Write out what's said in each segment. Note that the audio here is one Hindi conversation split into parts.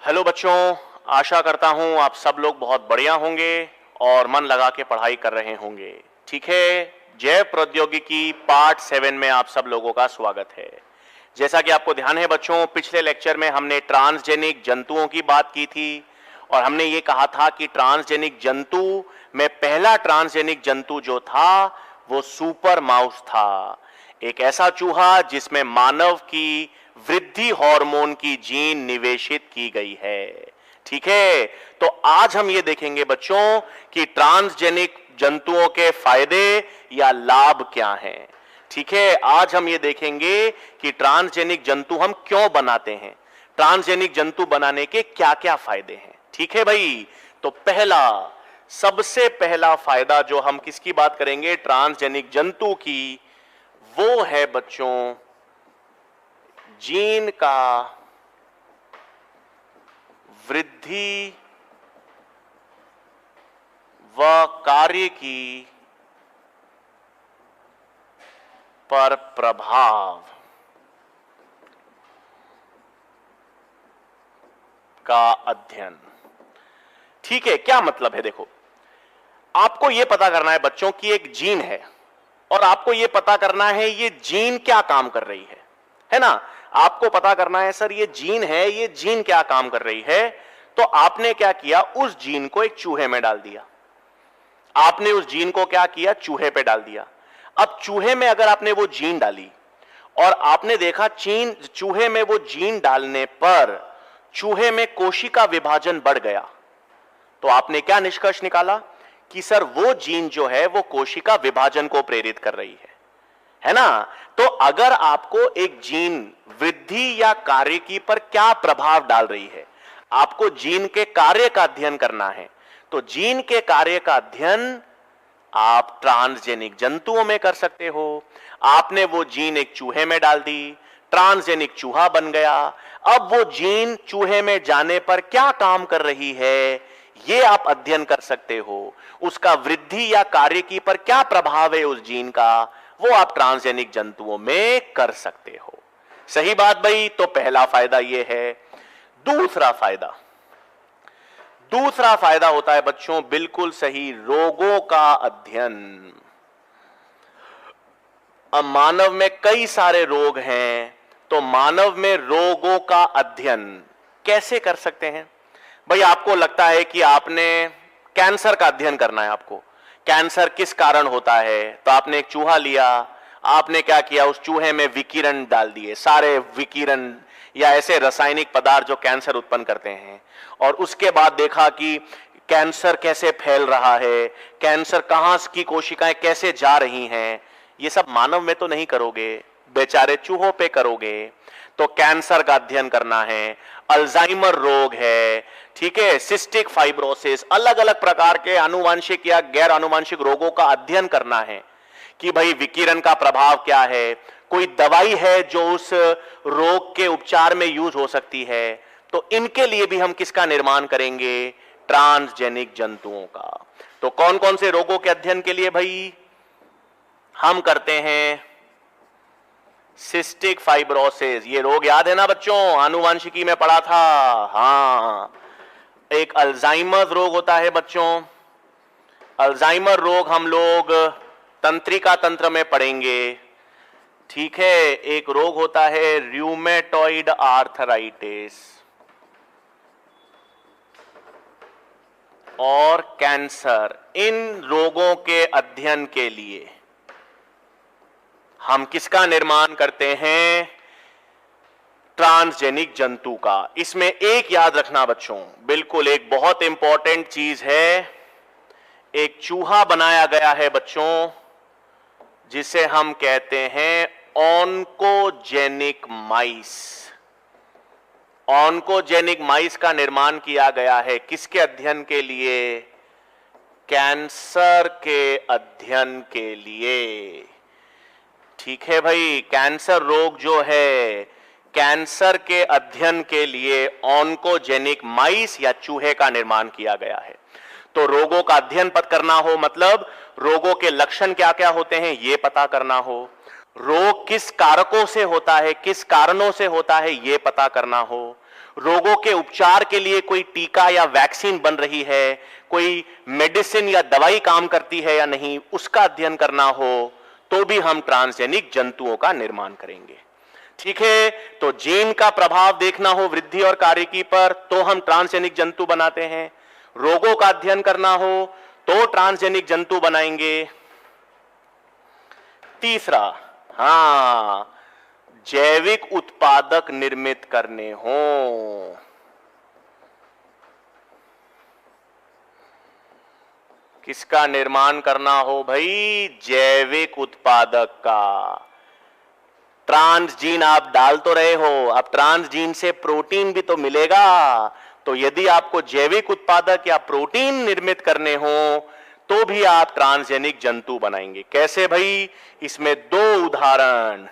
हेलो बच्चों, आशा करता हूं आप सब लोग बहुत बढ़िया होंगे और मन लगा के पढ़ाई कर रहे होंगे। ठीक है, जैव प्रौद्योगिकी पार्ट 7 में आप सब लोगों का स्वागत है। जैसा कि आपको ध्यान है बच्चों, पिछले लेक्चर में हमने ट्रांसजेनिक जंतुओं की बात की थी और हमने ये कहा था कि ट्रांसजेनिक जंतु में पहला ट्रांसजेनिक जंतु जो था वो सुपर माउस था, एक ऐसा चूहा जिसमें मानव की वृद्धि हार्मोन की जीन निवेशित की गई है। ठीक है, तो आज हम ये देखेंगे बच्चों कि ट्रांसजेनिक जंतुओं के फायदे या लाभ क्या हैं। ठीक है, आज हम ये देखेंगे कि ट्रांसजेनिक जंतु हम क्यों बनाते हैं, ट्रांसजेनिक जंतु बनाने के क्या क्या फायदे हैं। ठीक है भाई, तो सबसे पहला फायदा जो हम किसकी बात करेंगे, ट्रांसजेनिक जंतु की, वो है बच्चों जीन का वृद्धि व कार्य की पर प्रभाव का अध्ययन। ठीक है, क्या मतलब है, देखो आपको यह पता करना है बच्चों कि एक जीन है और आपको यह पता करना है ये जीन क्या काम कर रही है ना। आपको पता करना है सर ये जीन है, ये जीन क्या काम कर रही है। तो आपने क्या किया, उस जीन को एक चूहे में डाल दिया। आपने उस जीन को क्या किया, चूहे पे डाल दिया। अब चूहे में अगर आपने वो जीन डाली और आपने देखा चूहे में वो जीन डालने पर चूहे में कोशिका विभाजन बढ़ गया, तो आपने क्या निष्कर्ष निकाला कि सर वो जीन जो है वो कोशिका विभाजन को प्रेरित कर रही है ना। तो अगर आपको एक जीन वृद्धि या कार्य की पर क्या प्रभाव डाल रही है, आपको जीन के कार्य का अध्ययन करना है, तो जीन के कार्य का अध्ययन आप ट्रांसजेनिक जंतुओं में कर सकते हो। आपने वो जीन एक चूहे में डाल दी, ट्रांसजेनिक चूहा बन गया। अब वो जीन चूहे में जाने पर क्या काम कर रही है, ये आप अध्ययन कर सकते हो। उसका वृद्धि या कार्य की पर क्या प्रभाव है उस जीन का, वो आप ट्रांसजेनिक जंतुओं में कर सकते हो। सही बात भाई, तो पहला फायदा ये है। दूसरा फायदा होता है बच्चों, बिल्कुल सही, रोगों का अध्ययन। अब मानव में कई सारे रोग हैं, तो मानव में रोगों का अध्ययन कैसे कर सकते हैं भाई। आपको लगता है कि आपने कैंसर का अध्ययन करना है, आपको कैंसर किस कारण होता है, तो आपने एक चूहा लिया, आपने क्या किया, उस चूहे में विकिरण डाल दिए, सारे विकिरण या ऐसे रासायनिक पदार्थ जो कैंसर उत्पन्न करते हैं, और उसके बाद देखा कि कैंसर कैसे फैल रहा है, कैंसर कहां की कोशिकाएं कैसे जा रही हैं। ये सब मानव में तो नहीं करोगे, बेचारे चूहों पे करोगे। तो कैंसर का अध्ययन करना है, अल्जाइमर रोग है, ठीक है, सिस्टिक फाइब्रोसिस, अलग अलग प्रकार के आनुवांशिक या गैर आनुवांशिक रोगों का अध्ययन करना है कि भाई विकिरण का प्रभाव क्या है, कोई दवाई है जो उस रोग के उपचार में यूज हो सकती है। तो इनके लिए भी हम किसका निर्माण करेंगे, ट्रांसजेनिक जंतुओं का। तो कौन कौन से रोगों के अध्ययन के लिए भाई हम करते हैं, सिस्टिक फाइब्रोसिस, ये रोग याद है ना बच्चों, आनुवांशिकी में पढ़ा था। हाँ, एक अल्जाइमर रोग होता है बच्चों, अल्जाइमर रोग हम लोग तंत्रिका तंत्र में पढ़ेंगे। ठीक है, एक रोग होता है रूमेटॉइड आर्थराइटिस और कैंसर। इन रोगों के अध्ययन के लिए हम किसका निर्माण करते हैं, ट्रांसजेनिक जंतु का। इसमें एक याद रखना बच्चों, बिल्कुल एक बहुत इंपॉर्टेंट चीज है, एक चूहा बनाया गया है बच्चों जिसे हम कहते हैं ऑन्कोजेनिक माइस। ऑन्कोजेनिक माइस का निर्माण किया गया है किसके अध्ययन के लिए, कैंसर के अध्ययन के लिए। ठीक है भाई, कैंसर रोग जो है, कैंसर के अध्ययन के लिए ऑन्कोजेनिक माइस या चूहे का निर्माण किया गया है। तो रोगों का अध्ययन पता करना हो, मतलब रोगों के लक्षण क्या क्या होते हैं ये पता करना हो, रोग किस कारकों से होता है, किस कारणों से होता है ये पता करना हो, रोगों के उपचार के लिए कोई टीका या वैक्सीन बन रही है, कोई मेडिसिन या दवाई काम करती है या नहीं, उसका अध्ययन करना हो तो भी हम ट्रांसजेनिक जंतुओं का निर्माण करेंगे। ठीक है, तो जीन का प्रभाव देखना हो वृद्धि और कार्यकी पर तो हम ट्रांसजेनिक जंतु बनाते हैं। रोगों का अध्ययन करना हो तो ट्रांसजेनिक जंतु बनाएंगे। तीसरा, हां, जैविक उत्पादक निर्मित करने हो, किसका निर्माण करना हो भाई? जैविक उत्पादक का। ट्रांसजीन आप डाल तो रहे हो, अब ट्रांसजीन से प्रोटीन भी तो मिलेगा। तो यदि आपको जैविक उत्पादक या प्रोटीन निर्मित करने हो तो भी आप ट्रांसजेनिक जंतु बनाएंगे। कैसे भाई? इसमें दो उदाहरण,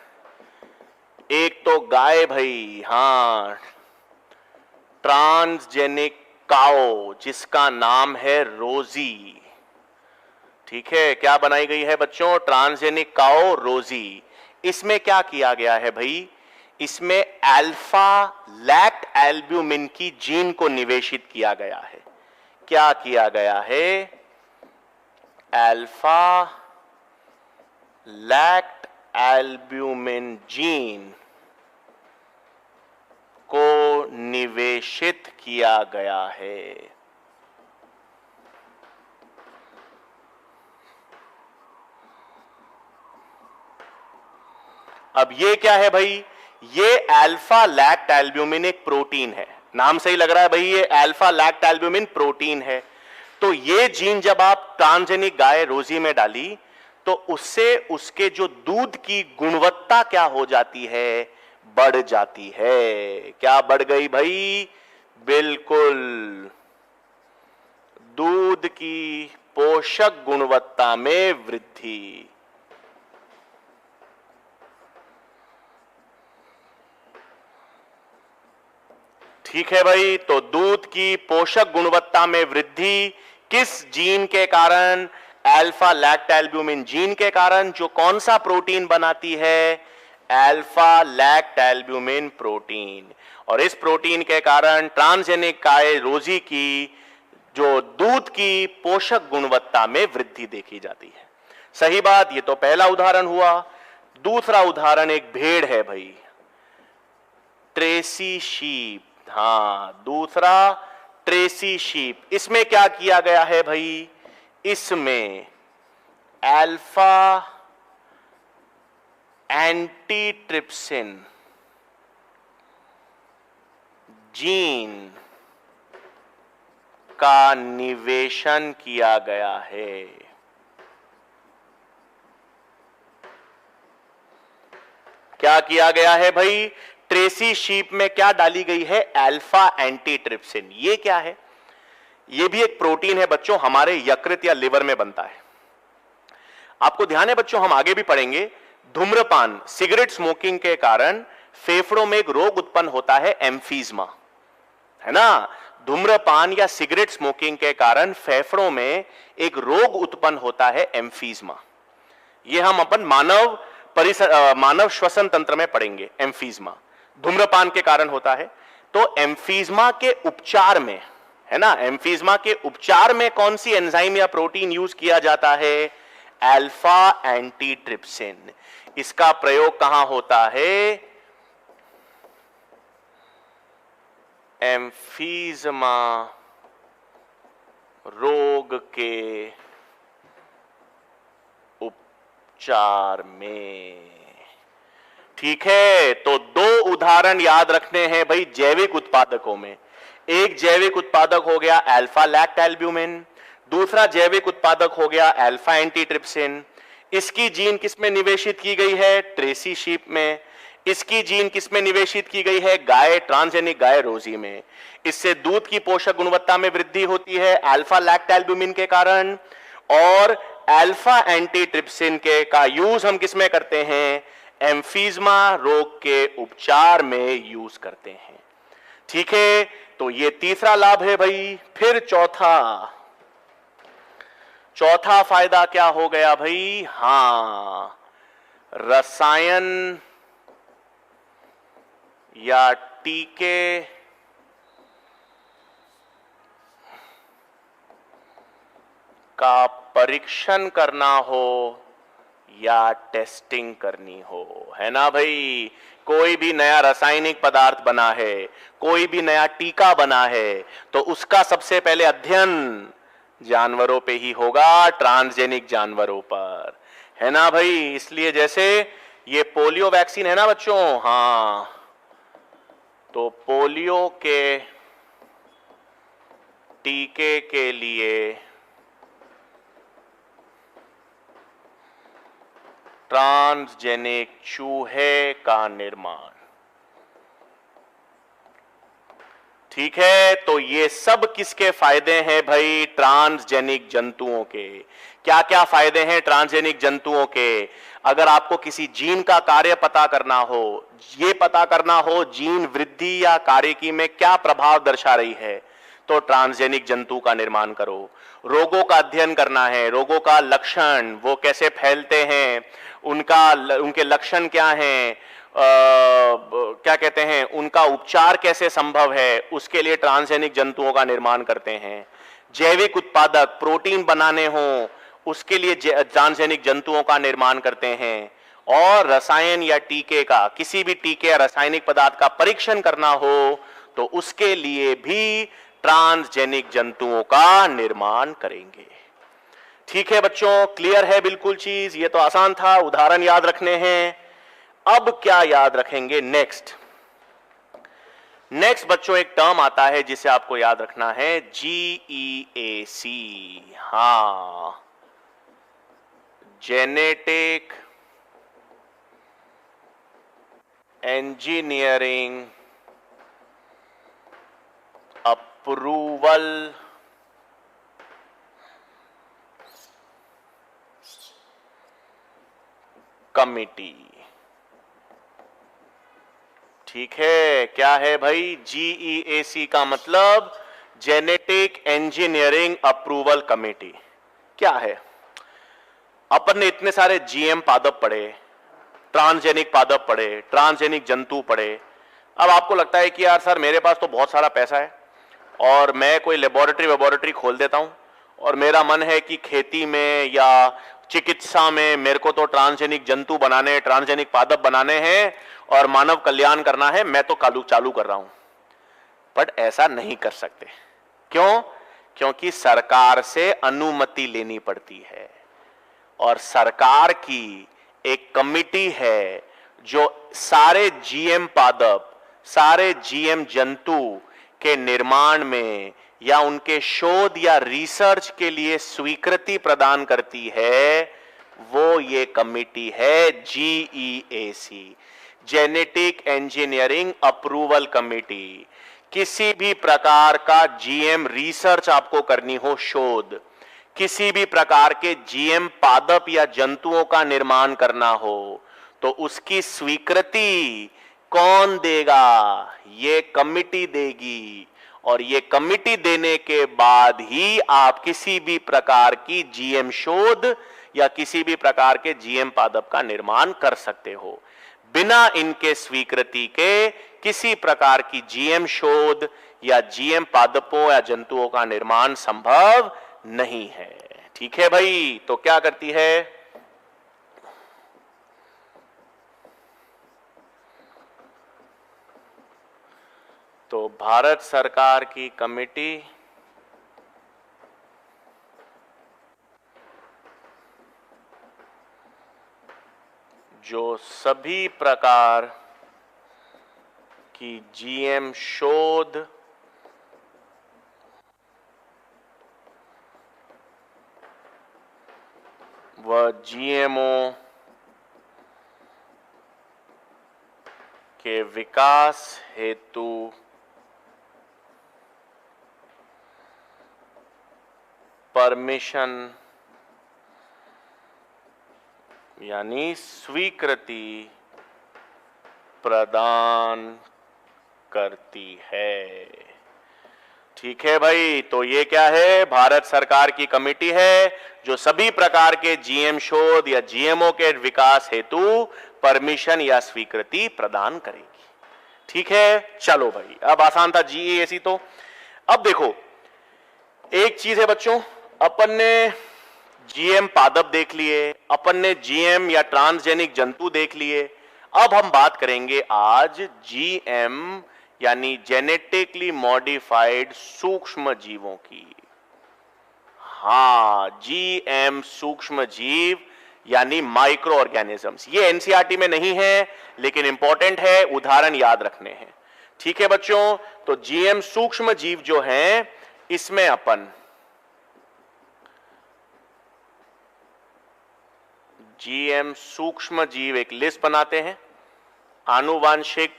एक तो गाय भाई, हां, ट्रांसजेनिक काओ जिसका नाम है रोजी। ठीक है, क्या बनाई गई है बच्चों? ट्रांसजेनिक काओ रोजी। इसमें क्या किया गया है भाई? इसमें अल्फा लैक्ट एल्ब्यूमिन की जीन को निवेशित किया गया है। क्या किया गया है? अल्फा लैक्ट एल्ब्यूमिन जीन को निवेशित किया गया है। अब ये क्या है भाई? ये अल्फा लैक्ट एल्ब्यूमिन एक प्रोटीन है। नाम सही लग रहा है भाई, ये अल्फा लैक्ट एल्ब्यूमिन प्रोटीन है। तो ये जीन जब आप ट्रांसजेनिक गाय रोजी में डाली तो उससे उसके जो दूध की गुणवत्ता क्या हो जाती है? बढ़ जाती है। क्या बढ़ गई भाई? बिल्कुल, दूध की पोषक गुणवत्ता में वृद्धि। ठीक है भाई, तो दूध की पोषक गुणवत्ता में वृद्धि किस जीन के कारण? अल्फा लैक्ट एल्ब्यूमिन जीन के कारण, जो कौन सा प्रोटीन बनाती है? Alpha lactalbumin protein. और इस प्रोटीन के कारण ट्रांसजेनिक गाय रोजी की जो दूध की पोषक गुणवत्ता में वृद्धि देखी जाती है। सही बात, ये तो पहला उदाहरण हुआ। दूसरा उदाहरण एक भेड़ है भाई, ट्रेसी शीप। हां, दूसरा ट्रेसी शीप। इसमें क्या किया गया है भाई? इसमें अल्फा एंटीट्रिप्सिन जीन का निवेशन किया गया है। क्या किया गया है भाई? ट्रेसी शीप में क्या डाली गई है? Alpha antitrypsin. ये क्या है? ये भी एक प्रोटीन है बच्चों, हमारे यकृत या लिवर में बनता है। आपको ध्यान है बच्चों, हम आगे भी पढ़ेंगे, धूम्रपान, सिगरेट स्मोकिंग के कारण फेफड़ों में एक रोग उत्पन्न होता है, एम्फीज्मा, है ना? धूम्रपान या सिगरेट स्मोकिंग के कारण फेफड़ों में एक रोग उत्पन्न होता है, एम्फीज्मा। ये हम अपन मानव श्वसन तंत्र में पढ़ेंगे। एम्फीज्मा धूम्रपान के कारण होता है। तो एम्फीज्मा के उपचार में, है ना, एम्फीज्मा के उपचार में कौन सी एंजाइम या प्रोटीन यूज किया जाता है? Alpha antitrypsin. इसका प्रयोग कहां होता है? एम्फीज्मा रोग के उपचार में। ठीक है, तो दो उदाहरण याद रखने हैं भाई जैविक उत्पादकों में। एक जैविक उत्पादक हो गया अल्फा लैक्ट एल्ब्यूमिन, दूसरा जैविक उत्पादक हो गया अल्फा एंटीट्रिप्सिन। इसकी जीन किसमें निवेशित की गई है? ट्रेसी शीप में। इसकी जीन किसमें निवेशित की गई है? गाय, ट्रांसजेनिक गाय रोजी में। इससे दूध की पोषक गुणवत्ता में वृद्धि होती है अल्फा लैक्ट एल्ब्यूमिन के कारण। और अल्फा एंटीट्रिप्सिन के का यूज हम किसमें करते हैं? एम्फीज्मा रोग के उपचार में यूज करते हैं। ठीक है, तो ये तीसरा लाभ है भाई। फिर चौथा फायदा क्या हो गया भाई? हां, रसायन या टीके का परीक्षण करना हो या टेस्टिंग करनी हो, है ना भाई। कोई भी नया रासायनिक पदार्थ बना है, कोई भी नया टीका बना है, तो उसका सबसे पहले अध्ययन जानवरों पे ही होगा, ट्रांसजेनिक जानवरों पर, है ना भाई। इसलिए जैसे ये पोलियो वैक्सीन है ना बच्चों, हाँ, तो पोलियो के टीके के लिए ट्रांसजेनिक चूहे का निर्माण, ठीक है। तो ये सब किसके फायदे हैं भाई, ट्रांसजेनिक जंतुओं के। क्या क्या फायदे हैं ट्रांसजेनिक जंतुओं के? अगर आपको किसी जीन का कार्य पता करना हो, ये पता करना हो जीन वृद्धि या कार्यकी में क्या प्रभाव दर्शा रही है, तो ट्रांसजेनिक जंतु का निर्माण करो। रोगों का अध्ययन करना है, रोगों का लक्षण, वो कैसे फैलते हैं, उनके लक्षण क्या हैं, क्या कहते हैं, उनका उपचार कैसे संभव है, उसके लिए ट्रांसजेनिक जंतुओं का निर्माण करते हैं। जैविक उत्पादक, प्रोटीन बनाने हो, उसके लिए ट्रांसजेनिक जंतुओं का निर्माण करते हैं। और रसायन या टीके का, किसी भी टीके या रासायनिक पदार्थ का परीक्षण करना हो, तो उसके लिए भी ट्रांसजेनिक जंतुओं का निर्माण करेंगे। ठीक है बच्चों, क्लियर है बिल्कुल चीज? ये तो आसान था, उदाहरण याद रखने हैं। अब क्या याद रखेंगे? नेक्स्ट बच्चों एक टर्म आता है जिसे आपको याद रखना है, GEAC। हां, जेनेटिक इंजीनियरिंग अप्रूवल कमिटी। ठीक है, क्या है भाई? GEAC का मतलब जेनेटिक इंजीनियरिंग अप्रूवल कमेटी। क्या है? अपन ने इतने सारे जीएम पादप पढ़े, ट्रांसजेनिक पादप पढ़े, ट्रांसजेनिक जंतु पढ़े। अब आपको लगता है कि यार सर मेरे पास तो बहुत सारा पैसा है और मैं कोई लेबोरेटरी खोल देता हूं और मेरा मन है कि खेती में या चिकित्सा में मेरे को तो ट्रांसजेनिक जंतु बनाने, ट्रांसजेनिक पादप बनाने हैं और मानव कल्याण करना है, मैं तो चालू कर रहा हूं। बट ऐसा नहीं कर सकते। क्यों? क्योंकि सरकार से अनुमति लेनी पड़ती है और सरकार की एक कमिटी है जो सारे जीएम पादप, सारे जीएम जंतु के निर्माण में या उनके शोध या रिसर्च के लिए स्वीकृति प्रदान करती है। वो ये कमिटी है GEAC, genetic engineering approval committee. किसी भी प्रकार का जीएम रिसर्च आपको करनी हो, शोध, किसी भी प्रकार के जीएम पादप या जंतुओं का निर्माण करना हो, तो उसकी स्वीकृति कौन देगा? ये कमिटी देगी। और ये कमिटी देने के बाद ही आप किसी भी प्रकार की जीएम शोध या किसी भी प्रकार के जीएम पादप का निर्माण कर सकते हो। बिना इनके स्वीकृति के किसी प्रकार की जीएम शोध या जीएम पादपों या जंतुओं का निर्माण संभव नहीं है। ठीक है भाई? तो क्या करती है? तो भारत सरकार की कमेटी जो सभी प्रकार की जीएम शोध व जीएमओ के विकास हेतु परमिशन यानी स्वीकृति प्रदान करती है। ठीक है भाई? तो ये क्या है? भारत सरकार की कमेटी है जो सभी प्रकार के जीएम शोध या जीएमओ के विकास हेतु परमिशन या स्वीकृति प्रदान करेगी। ठीक है, चलो भाई, अब आसान था GEAC। तो अब देखो एक चीज है बच्चों, अपन ने जीएम पादप देख लिए, अपन ने जीएम या ट्रांसजेनिक जंतु देख लिए। अब हम बात करेंगे आज जीएम यानी जेनेटिकली मॉडिफाइड सूक्ष्म जीवों की। हाँ, जीएम सूक्ष्म जीव यानी माइक्रो ऑर्गेनिजम्स। ये एनसीईआरटी में नहीं है लेकिन इंपॉर्टेंट है, उदाहरण याद रखने हैं। ठीक है बच्चों, तो जीएम सूक्ष्म जीव जो हैं इसमें अपन जीएम सूक्ष्म जीव एक लिस्ट बनाते हैं। आनुवांशिक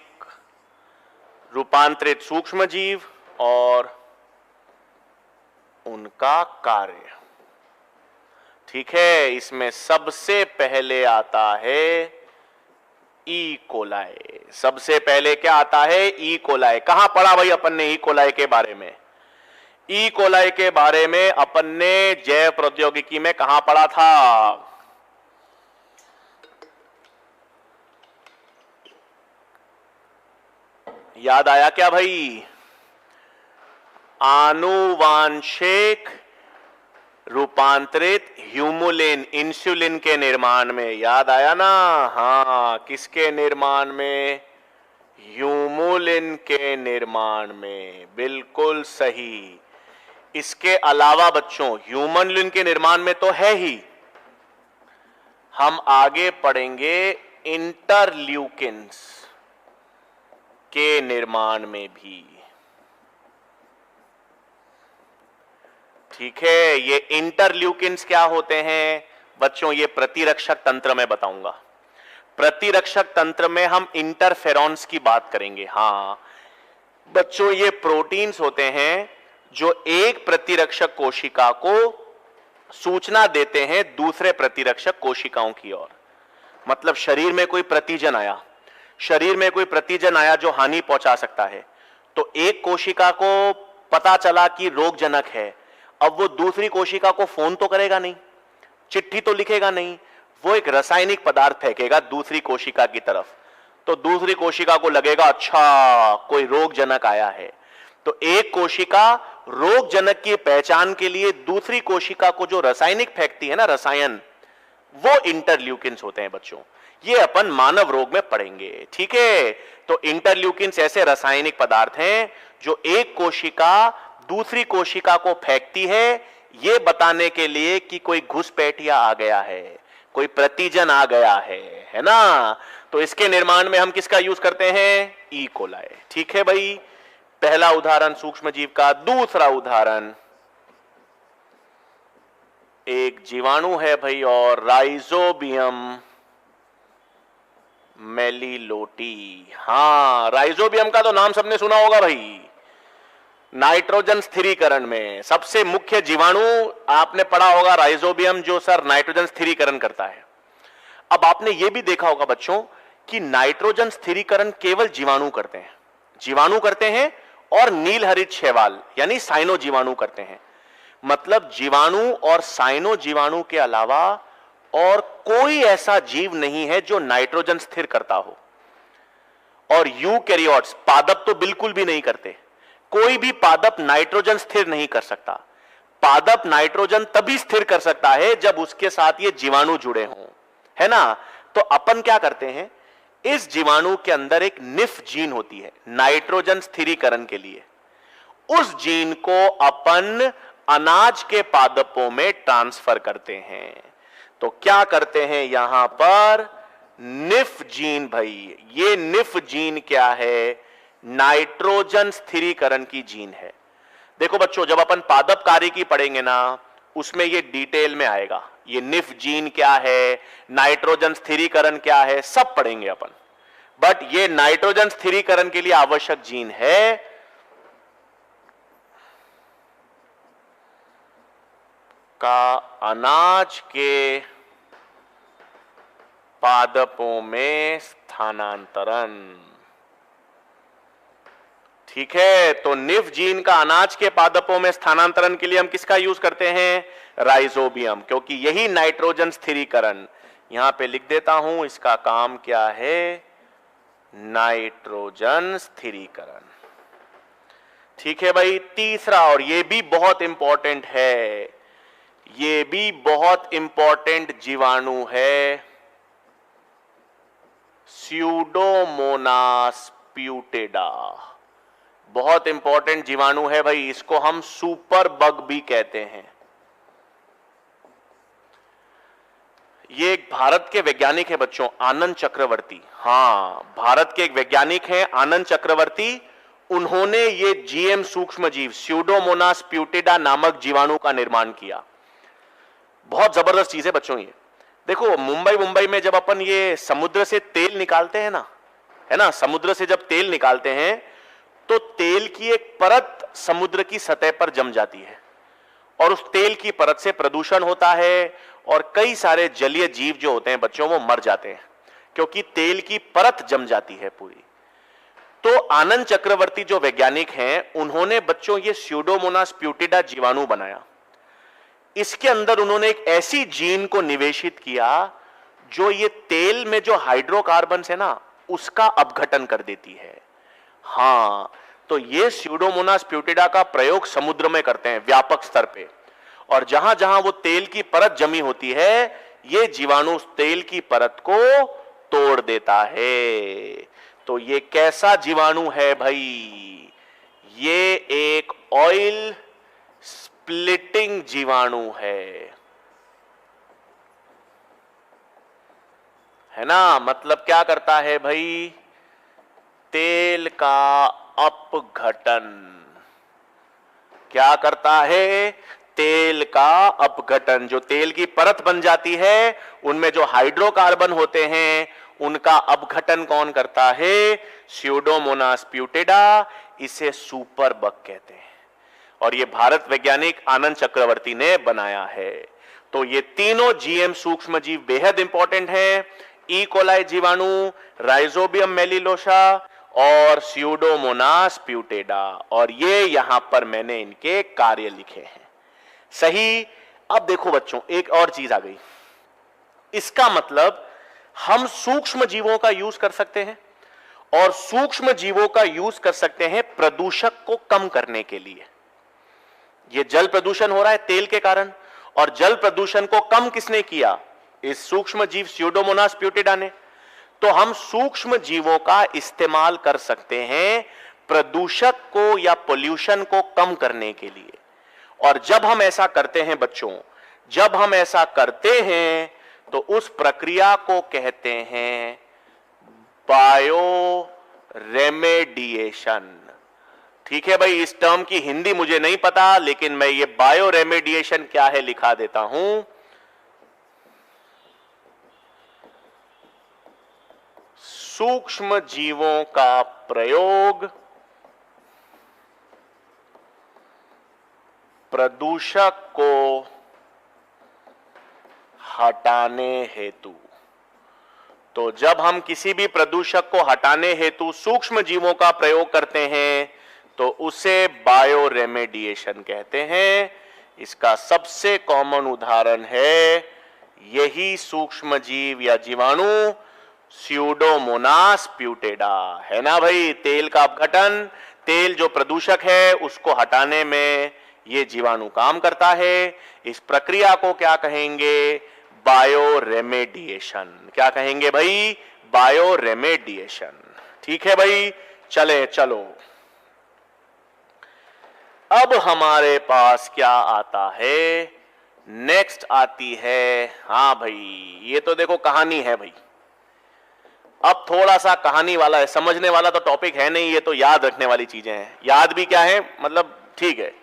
रूपांतरित सूक्ष्म जीव और उनका कार्य। ठीक है, इसमें सबसे पहले आता है ई कोलाई। सबसे पहले क्या आता है? E coli. कहां पढ़ा भाई अपन ने ई कोलाई के बारे में? ई कोलाई के बारे में अपन ने जैव प्रौद्योगिकी में कहां पढ़ा था? याद आया क्या भाई? आनुवांशिक रूपांतरित ह्यूमुलिन, इंसुलिन के निर्माण में। याद आया ना? हाँ, किसके निर्माण में? ह्यूमुलिन के निर्माण में। बिल्कुल सही। इसके अलावा बच्चों ह्यूमनलिन के निर्माण में तो है ही, हम आगे पढ़ेंगे इंटरल्यूकिन्स के निर्माण में भी। ठीक है, ये इंटरल्यूकिन्स क्या होते हैं बच्चों? ये प्रतिरक्षक तंत्र में बताऊंगा। प्रतिरक्षक तंत्र में हम इंटरफेरॉन्स की बात करेंगे। हां बच्चों, ये प्रोटीन्स होते हैं जो एक प्रतिरक्षक कोशिका को सूचना देते हैं दूसरे प्रतिरक्षक कोशिकाओं की ओर। मतलब शरीर में कोई प्रतिजन आया, जो हानि पहुंचा सकता है, तो एक कोशिका को पता चला कि रोगजनक है। अब वो दूसरी कोशिका को फोन तो करेगा नहीं, चिट्ठी तो लिखेगा नहीं, वो एक रासायनिक पदार्थ फेंकेगा दूसरी कोशिका की तरफ। तो दूसरी कोशिका को लगेगा अच्छा कोई रोगजनक आया है। तो एक कोशिका रोगजनक की पहचान के लिए दूसरी कोशिका को जो रासायनिक फेंकती है ना, रसायन, वो इंटरल्यूकिन्स होते हैं बच्चों। ये अपन मानव रोग में पढ़ेंगे। ठीक है, तो इंटरल्यूकिन्स ऐसे रासायनिक पदार्थ हैं जो एक कोशिका दूसरी कोशिका को फेंकती है, ये बताने के लिए कि कोई घुसपैठिया आ गया है, कोई प्रतिजन आ गया है ना? तो इसके निर्माण में हम किसका यूज करते हैं? E coli. ठीक है भाई, पहला उदाहरण सूक्ष्म जीव का। दूसरा उदाहरण एक जीवाणु है भाई, और राइजोबियम मेलिलोटी। हां, राइजोबियम का तो नाम सबने सुना होगा भाई। नाइट्रोजन स्थिरीकरण में सबसे मुख्य जीवाणु आपने पढ़ा होगा राइजोबियम, जो सर नाइट्रोजन स्थिरीकरण करता है। अब आपने यह भी देखा होगा बच्चों कि नाइट्रोजन स्थिरीकरण केवल जीवाणु करते हैं और नील हरित शैवाल यानी साइनो जीवाणु करते हैं। मतलब जीवाणु और साइनो जीवाणु के अलावा और कोई ऐसा जीव नहीं है जो नाइट्रोजन स्थिर करता हो। और यूकैरियोट्स, पादप तो बिल्कुल भी नहीं करते। कोई भी पादप नाइट्रोजन स्थिर नहीं कर सकता। पादप नाइट्रोजन तभी स्थिर कर सकता है जब उसके साथ ये जीवाणु जुड़े हों, है ना? तो अपन क्या करते हैं, इस जीवाणु के अंदर एक निफ जीन होती है नाइट्रोजन स्थिरीकरण के लिए। उस जीन को अपन अनाज के पादपों में ट्रांसफर करते हैं। तो क्या करते हैं यहां पर? निफ जीन भाई। ये निफ जीन क्या है? नाइट्रोजन स्थिरीकरण की जीन है। देखो बच्चों, जब अपन पादप कार्य की पढ़ेंगे ना, उसमें ये डिटेल में आएगा। ये निफ जीन क्या है, नाइट्रोजन स्थिरीकरण क्या है, सब पढ़ेंगे अपन। बट ये नाइट्रोजन स्थिरीकरण के लिए आवश्यक जीन है। का अनाज के पादपों में स्थानांतरण। ठीक है, तो निफ जीन का अनाज के पादपों में स्थानांतरण के लिए हम किसका यूज करते हैं? राइजोबियम, क्योंकि यही नाइट्रोजन स्थिरीकरण, यहां पे लिख देता हूं इसका काम क्या है, नाइट्रोजन स्थिरीकरण। ठीक है भाई, तीसरा, और यह भी बहुत इंपॉर्टेंट है, ये भी बहुत इंपॉर्टेंट जीवाणु है, स्यूडोमोनास प्यूटेडा। बहुत इंपॉर्टेंट जीवाणु है भाई, इसको हम सुपर बग भी कहते हैं। ये एक भारत के वैज्ञानिक है बच्चों, आनंद चक्रवर्ती। हां, भारत के एक वैज्ञानिक हैं आनंद चक्रवर्ती। उन्होंने ये जीएम सूक्ष्म जीव स्यूडोमोनास प्यूटेडा नामक जीवाणु का निर्माण किया। बहुत जबरदस्त चीज है बच्चों ये। देखो मुंबई में जब अपन ये समुद्र से तेल निकालते हैं ना, है ना, समुद्र से जब तेल निकालते हैं तो तेल की एक परत समुद्र की सतह पर जम जाती है और उस तेल की परत से प्रदूषण होता है और कई सारे जलीय जीव जो होते हैं बच्चों वो मर जाते हैं क्योंकि तेल की परत जम जाती है पूरी। तो आनंद चक्रवर्ती जो वैज्ञानिक हैं उन्होंने बच्चों ये स्यूडोमोनास प्यूटेडा जीवाणु बनाया। इसके अंदर उन्होंने एक ऐसी जीन को निवेशित किया जो ये तेल में जो हाइड्रोकार्बन है ना उसका अपघटन कर देती है। हां, तो ये स्यूडोमोनास प्यूटेडा का प्रयोग समुद्र में करते हैं व्यापक स्तर पे, और जहां जहां वो तेल की परत जमी होती है ये जीवाणु उस तेल की परत को तोड़ देता है। तो ये कैसा जीवाणु है भाई? ये एक ऑयल स्प्लिटिंग जीवाणु है ना। मतलब क्या करता है भाई? तेल का अपघटन। क्या करता है? तेल का अपघटन। जो तेल की परत बन जाती है उनमें जो हाइड्रोकार्बन होते हैं उनका अपघटन कौन करता है? स्यूडोमोनास प्यूटेडा। इसे सुपर बग कहते हैं और ये भारत वैज्ञानिक आनंद चक्रवर्ती ने बनाया है। तो ये तीनों जीएम सूक्ष्म जीव बेहद इंपॉर्टेंट हैं, ई कोलाई जीवाणु, राइजोबियम मेलिलोसा और स्यूडोमोनास प्यूटेडा। और ये यहां पर मैंने इनके कार्य लिखे हैं। सही। अब देखो बच्चों एक और चीज आ गई। इसका मतलब हम सूक्ष्म जीवों का यूज कर सकते हैं और सूक्ष्म जीवों का यूज कर सकते हैं प्रदूषक को कम करने के लिए। यह जल प्रदूषण हो रहा है तेल के कारण, और जल प्रदूषण को कम किसने किया? इस सूक्ष्म जीव स्यूडोमोनास प्यूटेडा ने। तो हम सूक्ष्म जीवों का इस्तेमाल कर सकते हैं प्रदूषक को या पोल्यूशन को कम करने के लिए। और जब हम ऐसा करते हैं बच्चों, जब हम ऐसा करते हैं तो उस प्रक्रिया को कहते हैं बायो रेमेडिएशन। ठीक है भाई, इस टर्म की हिंदी मुझे नहीं पता, लेकिन मैं ये बायो रेमेडिएशन क्या है लिखा देता हूं। सूक्ष्म जीवों का प्रयोग प्रदूषक को हटाने हेतु। तो जब हम किसी भी प्रदूषक को हटाने हेतु सूक्ष्म जीवों का प्रयोग करते हैं तो उसे बायो रेमेडिएशन कहते हैं। इसका सबसे कॉमन उदाहरण है यही सूक्ष्म जीव या जीवाणु स्यूडोमोनास प्यूटेडा, है ना भाई। तेल का अपघटन, तेल जो प्रदूषक है उसको हटाने में ये जीवाणु काम करता है। इस प्रक्रिया को क्या कहेंगे? Bio remediation. क्या कहेंगे भाई? Bio remediation. ठीक है भाई, चलो अब हमारे पास क्या आता है? नेक्स्ट आती है, हां भाई ये तो देखो कहानी है भाई। अब थोड़ा सा कहानी वाला है, समझने वाला तो टॉपिक है नहीं, ये तो याद रखने वाली चीजें हैं। याद भी क्या है मतलब, ठीक है।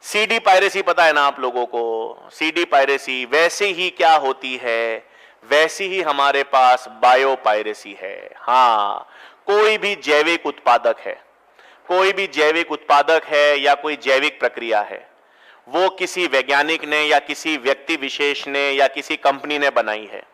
सीडी पायरेसी पता है ना आप लोगों को? सीडी पायरेसी वैसे ही क्या होती है, वैसी ही हमारे पास बायो पायरेसी है। हां, कोई भी जैविक उत्पादक है, कोई भी जैविक उत्पादक है या कोई जैविक प्रक्रिया है, वो किसी वैज्ञानिक ने या किसी व्यक्ति विशेष ने या किसी कंपनी ने बनाई है।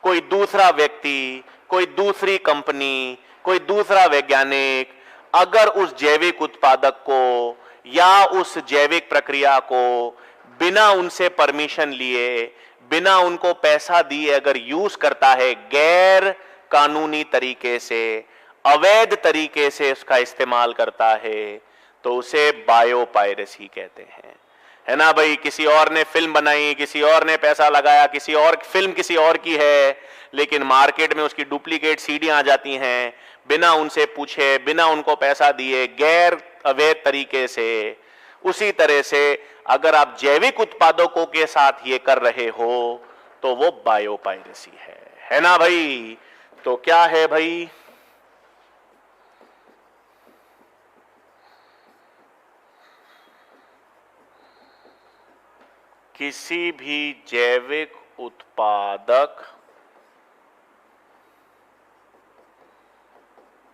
कोई दूसरा व्यक्ति, कोई दूसरी कंपनी, कोई दूसरा वैज्ञानिक अगर उस जैविक उत्पादक को या उस जैविक प्रक्रिया को बिना उनसे परमिशन लिए, बिना उनको पैसा दिए अगर यूज करता है, गैर कानूनी तरीके से, अवैध तरीके से उसका इस्तेमाल करता है, तो उसे बायो पायरेसी कहते हैं। है ना भाई, किसी और ने फिल्म बनाई, किसी और ने पैसा लगाया, किसी और फिल्म किसी और की है, लेकिन मार्केट में उसकी डुप्लीकेट सीडियां आ जाती हैं बिना उनसे पूछे, बिना उनको पैसा दिए, गैर अवैध तरीके से। उसी तरह से अगर आप जैविक उत्पादकों के साथ ये कर रहे हो तो वो बायोपायरेसी है ना भाई। तो क्या है भाई, किसी भी जैविक उत्पादक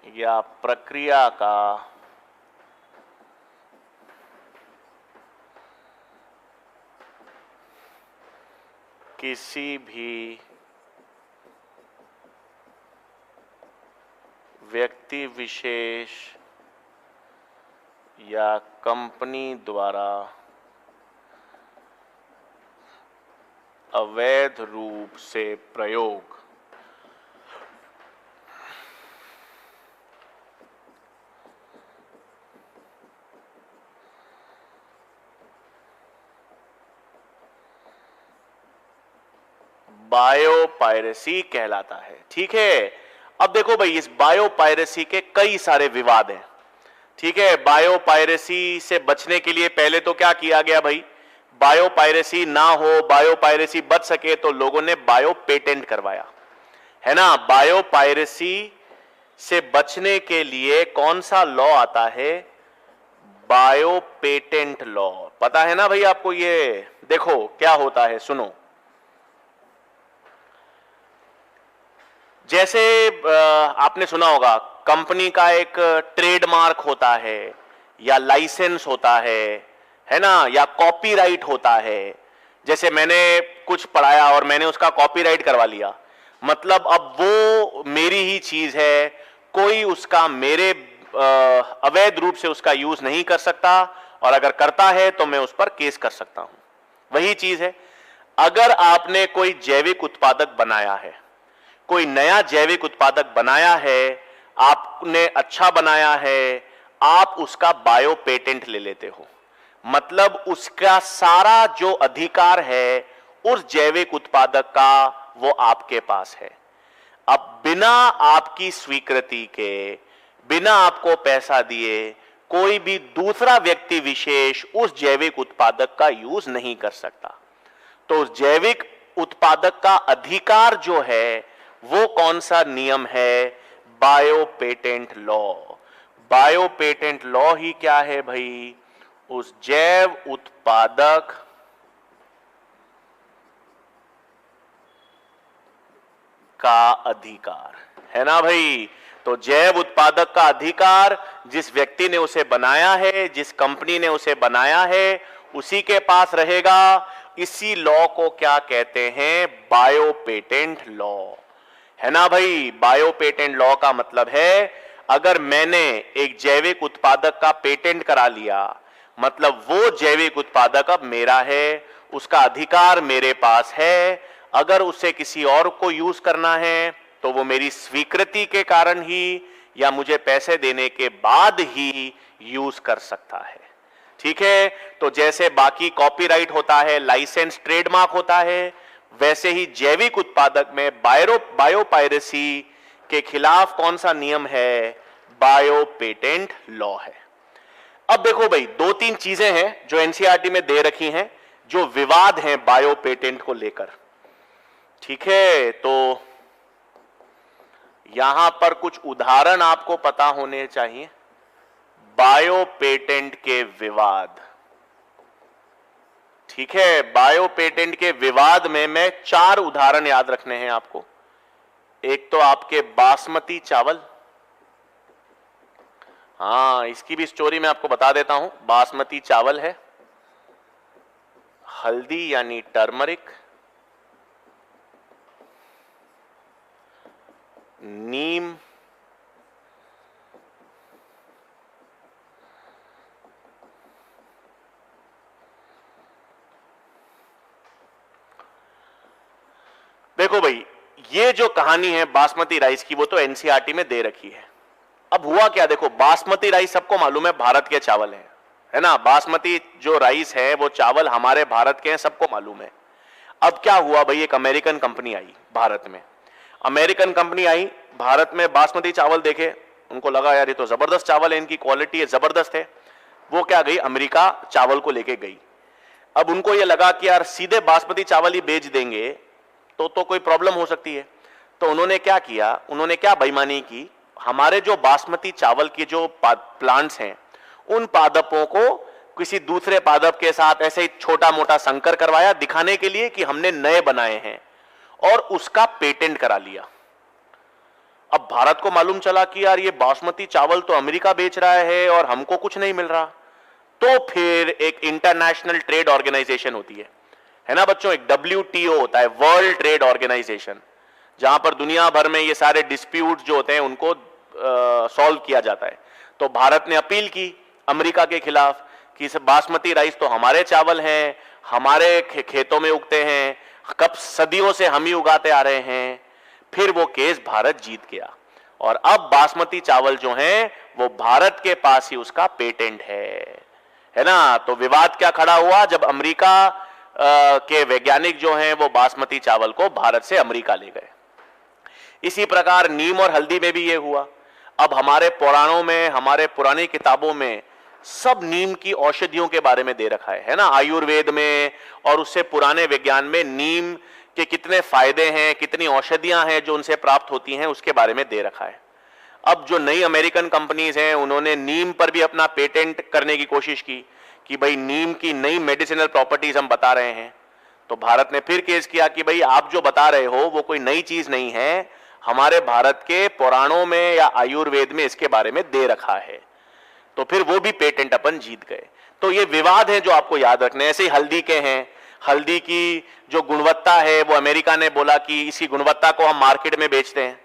या प्रक्रिया का किसी भी व्यक्ति विशेष या कंपनी द्वारा अवैध रूप से प्रयोग बायोपायरेसी कहलाता है। ठीक है, अब देखो भाई, इस बायोपायरेसी के कई सारे विवाद हैं। ठीक है, बायोपायरेसी से बचने के लिए पहले तो क्या किया गया भाई, बायोपायरेसी ना हो, बायोपायरेसी बच सके तो लोगों ने बायो पेटेंट करवाया, है ना। बायोपायरेसी से बचने के लिए कौन सा लॉ आता है, बायो पेटेंट लॉ, पता है ना भाई आपको। ये देखो क्या होता है, सुनो। जैसे आपने सुना होगा कंपनी का एक ट्रेडमार्क होता है या लाइसेंस होता है ना, या कॉपीराइट होता है। जैसे मैंने कुछ पढ़ाया और मैंने उसका कॉपीराइट करवा लिया, मतलब अब वो मेरी ही चीज है, कोई उसका मेरे अवैध रूप से उसका यूज नहीं कर सकता, और अगर करता है तो मैं उस पर केस कर सकता हूं। वही चीज है, अगर आपने कोई जैविक उत्पादक बनाया है, कोई नया जैविक उत्पादक बनाया है, आपने अच्छा बनाया है, आप उसका बायो पेटेंट ले लेते हो, मतलब उसका सारा जो अधिकार है उस जैविक उत्पादक का वो आपके पास है। अब बिना आपकी स्वीकृति के, बिना आपको पैसा दिए, कोई भी दूसरा व्यक्ति विशेष उस जैविक उत्पादक का यूज नहीं कर सकता। तो उस जैविक उत्पादक का अधिकार जो है वो कौन सा नियम है, bio patent law. Bio patent law ही क्या है भाई, उस जैव उत्पादक का अधिकार, है ना भाई। तो जैव उत्पादक का अधिकार जिस व्यक्ति ने उसे बनाया है, जिस कंपनी ने उसे बनाया है, उसी के पास रहेगा। इसी लॉ को क्या कहते हैं, बायो पेटेंट लॉ, है ना भाई। बायो पेटेंट लॉ का मतलब है, अगर मैंने एक जैविक उत्पादक का पेटेंट करा लिया, मतलब वो जैविक उत्पादक अब मेरा है, उसका अधिकार मेरे पास है। अगर उसे किसी और को यूज करना है तो वो मेरी स्वीकृति के कारण ही या मुझे पैसे देने के बाद ही यूज कर सकता है। ठीक है, तो जैसे बाकी कॉपीराइट होता है, लाइसेंस, ट्रेडमार्क होता है, वैसे ही जैविक उत्पादक में बायोपायरेसी के खिलाफ कौन सा नियम है, बायो पेटेंट लॉ है। अब देखो भाई, दो तीन चीजें हैं जो एनसीईआरटी में दे रखी हैं, जो विवाद हैं बायो पेटेंट को लेकर। ठीक है, तो यहां पर कुछ उदाहरण आपको पता होने चाहिए बायो पेटेंट के विवाद। ठीक है, बायो पेटेंट के विवाद में मैं 4 उदाहरण याद रखने हैं आपको। एक तो आपके बासमती चावल, हाँ इसकी भी स्टोरी मैं आपको बता देता हूं। बासमती चावल है, हल्दी यानी टर्मरिक, नीम, देखो भाई ये जो कहानी है बासमती राइस की वो तो एनसीईआरटी में दे रखी है। अब हुआ क्या, देखो बासमती राइस सबको मालूम है भारत के चावल है ना। बासमती जो राइस है वो चावल हमारे भारत के हैं, सबको मालूम है। अब क्या हुआ भाई, एक अमेरिकन कंपनी आई भारत में, अमेरिकन कंपनी आई भारत में, बासमती चावल देखे, उनको लगा यार ये तो जबरदस्त चावल है, इनकी क्वालिटी है, जबरदस्त है। वो क्या गई, अमेरिका चावल को लेके गई। अब उनको ये लगा कि यार सीधे बासमती चावल ही बेच देंगे तो कोई प्रॉब्लम हो सकती है। तो उन्होंने क्या किया, उन्होंने क्या बेईमानी की, हमारे जो बासमती चावल के जो प्लांट्स हैं उन पादपों को किसी दूसरे पादप के साथ ऐसे ही छोटा मोटा संकर करवाया, दिखाने के लिए कि हमने नए बनाए हैं, और उसका पेटेंट करा लिया। अब भारत को मालूम चला कि यार ये बासमती चावल तो अमेरिका बेच रहा है और हमको कुछ नहीं मिल रहा। तो फिर एक इंटरनेशनल ट्रेड ऑर्गेनाइजेशन होती है ना बच्चों, एक WTO होता है, वर्ल्ड ट्रेड ऑर्गेनाइजेशन, जहां पर दुनिया भर में ये सारे डिस्प्यूट जो होते हैं उनको सॉल्व किया जाता है। तो भारत ने अपील की अमेरिका के खिलाफ कि बासमती राइस तो हमारे चावल हैं, हमारे खेतों में उगते हैं, कब सदियों से हम ही उगाते आ रहे हैं। फिर वो केस भारत जीत गया और अब बासमती चावल जो हैं वो भारत के पास ही उसका पेटेंट है ना। तो विवाद क्या खड़ा हुआ, जब अमेरिका के वैज्ञानिक जो हैं वो बासमती चावल को भारत से अमेरिका ले गए। इसी प्रकार नीम और हल्दी में भी ये हुआ। अब हमारे पुराणों में, हमारे पुरानी किताबों में सब नीम की औषधियों के बारे में दे रखा है ना, आयुर्वेद में और उससे पुराने विज्ञान में नीम के कितने फायदे हैं, कितनी औषधियां हैं जो उनसे प्राप्त होती हैं, उसके बारे में दे रखा है। अब जो नई अमेरिकन कंपनीज हैं उन्होंने नीम पर भी अपना पेटेंट करने की कोशिश की कि भाई नीम की नई मेडिसिनल प्रॉपर्टीज हम बता रहे हैं। तो भारत ने फिर केस किया कि भाई आप जो बता रहे हो वो कोई नई चीज नहीं है, हमारे भारत के पुराणों में या आयुर्वेद में इसके बारे में दे रखा है। तो फिर वो भी पेटेंट अपन जीत गए। तो ये विवाद है जो आपको याद रखने। ऐसे ही हल्दी के हैं, हल्दी की जो गुणवत्ता है वो अमेरिका ने बोला कि इसकी गुणवत्ता को हम मार्केट में बेचते हैं,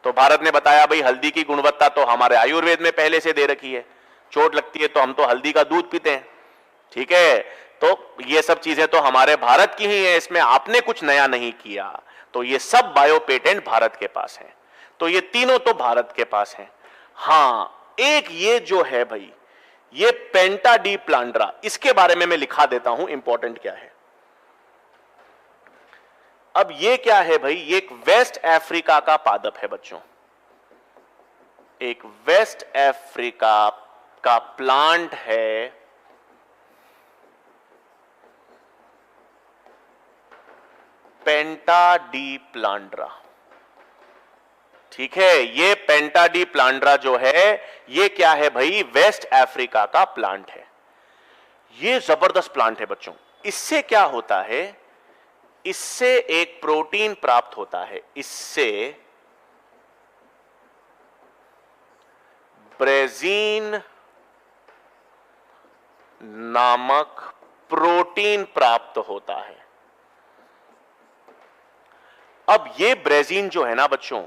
तो भारत ने बताया भाई हल्दी की गुणवत्ता तो हमारे आयुर्वेद में पहले से दे रखी है, चोट लगती है तो हम तो हल्दी का दूध पीते हैं, ठीक है। तो ये सब चीजें तो हमारे भारत की ही है, इसमें आपने कुछ नया नहीं किया। तो ये सब बायो पेटेंट भारत के पास है। तो ये तीनों तो भारत के पास है। हां, एक ये जो है भाई, ये पेंटा डी प्लांड्रा, इसके बारे में मैं लिखा देता हूं इंपॉर्टेंट क्या है। अब ये क्या है भाई, ये एक वेस्ट अफ्रीका का पादप है बच्चों, एक वेस्ट अफ्रीका का प्लांट है, पेंटा डी प्लांड्रा, ठीक है। ये पेंटा डी प्लांड्रा जो है ये क्या है भाई, वेस्ट अफ्रीका का प्लांट है। ये जबरदस्त प्लांट है बच्चों। इससे क्या होता है, इससे एक प्रोटीन प्राप्त होता है, इससे ब्रेजीन नामक प्रोटीन प्राप्त होता है। अब ये ब्रेजीन जो है ना बच्चों,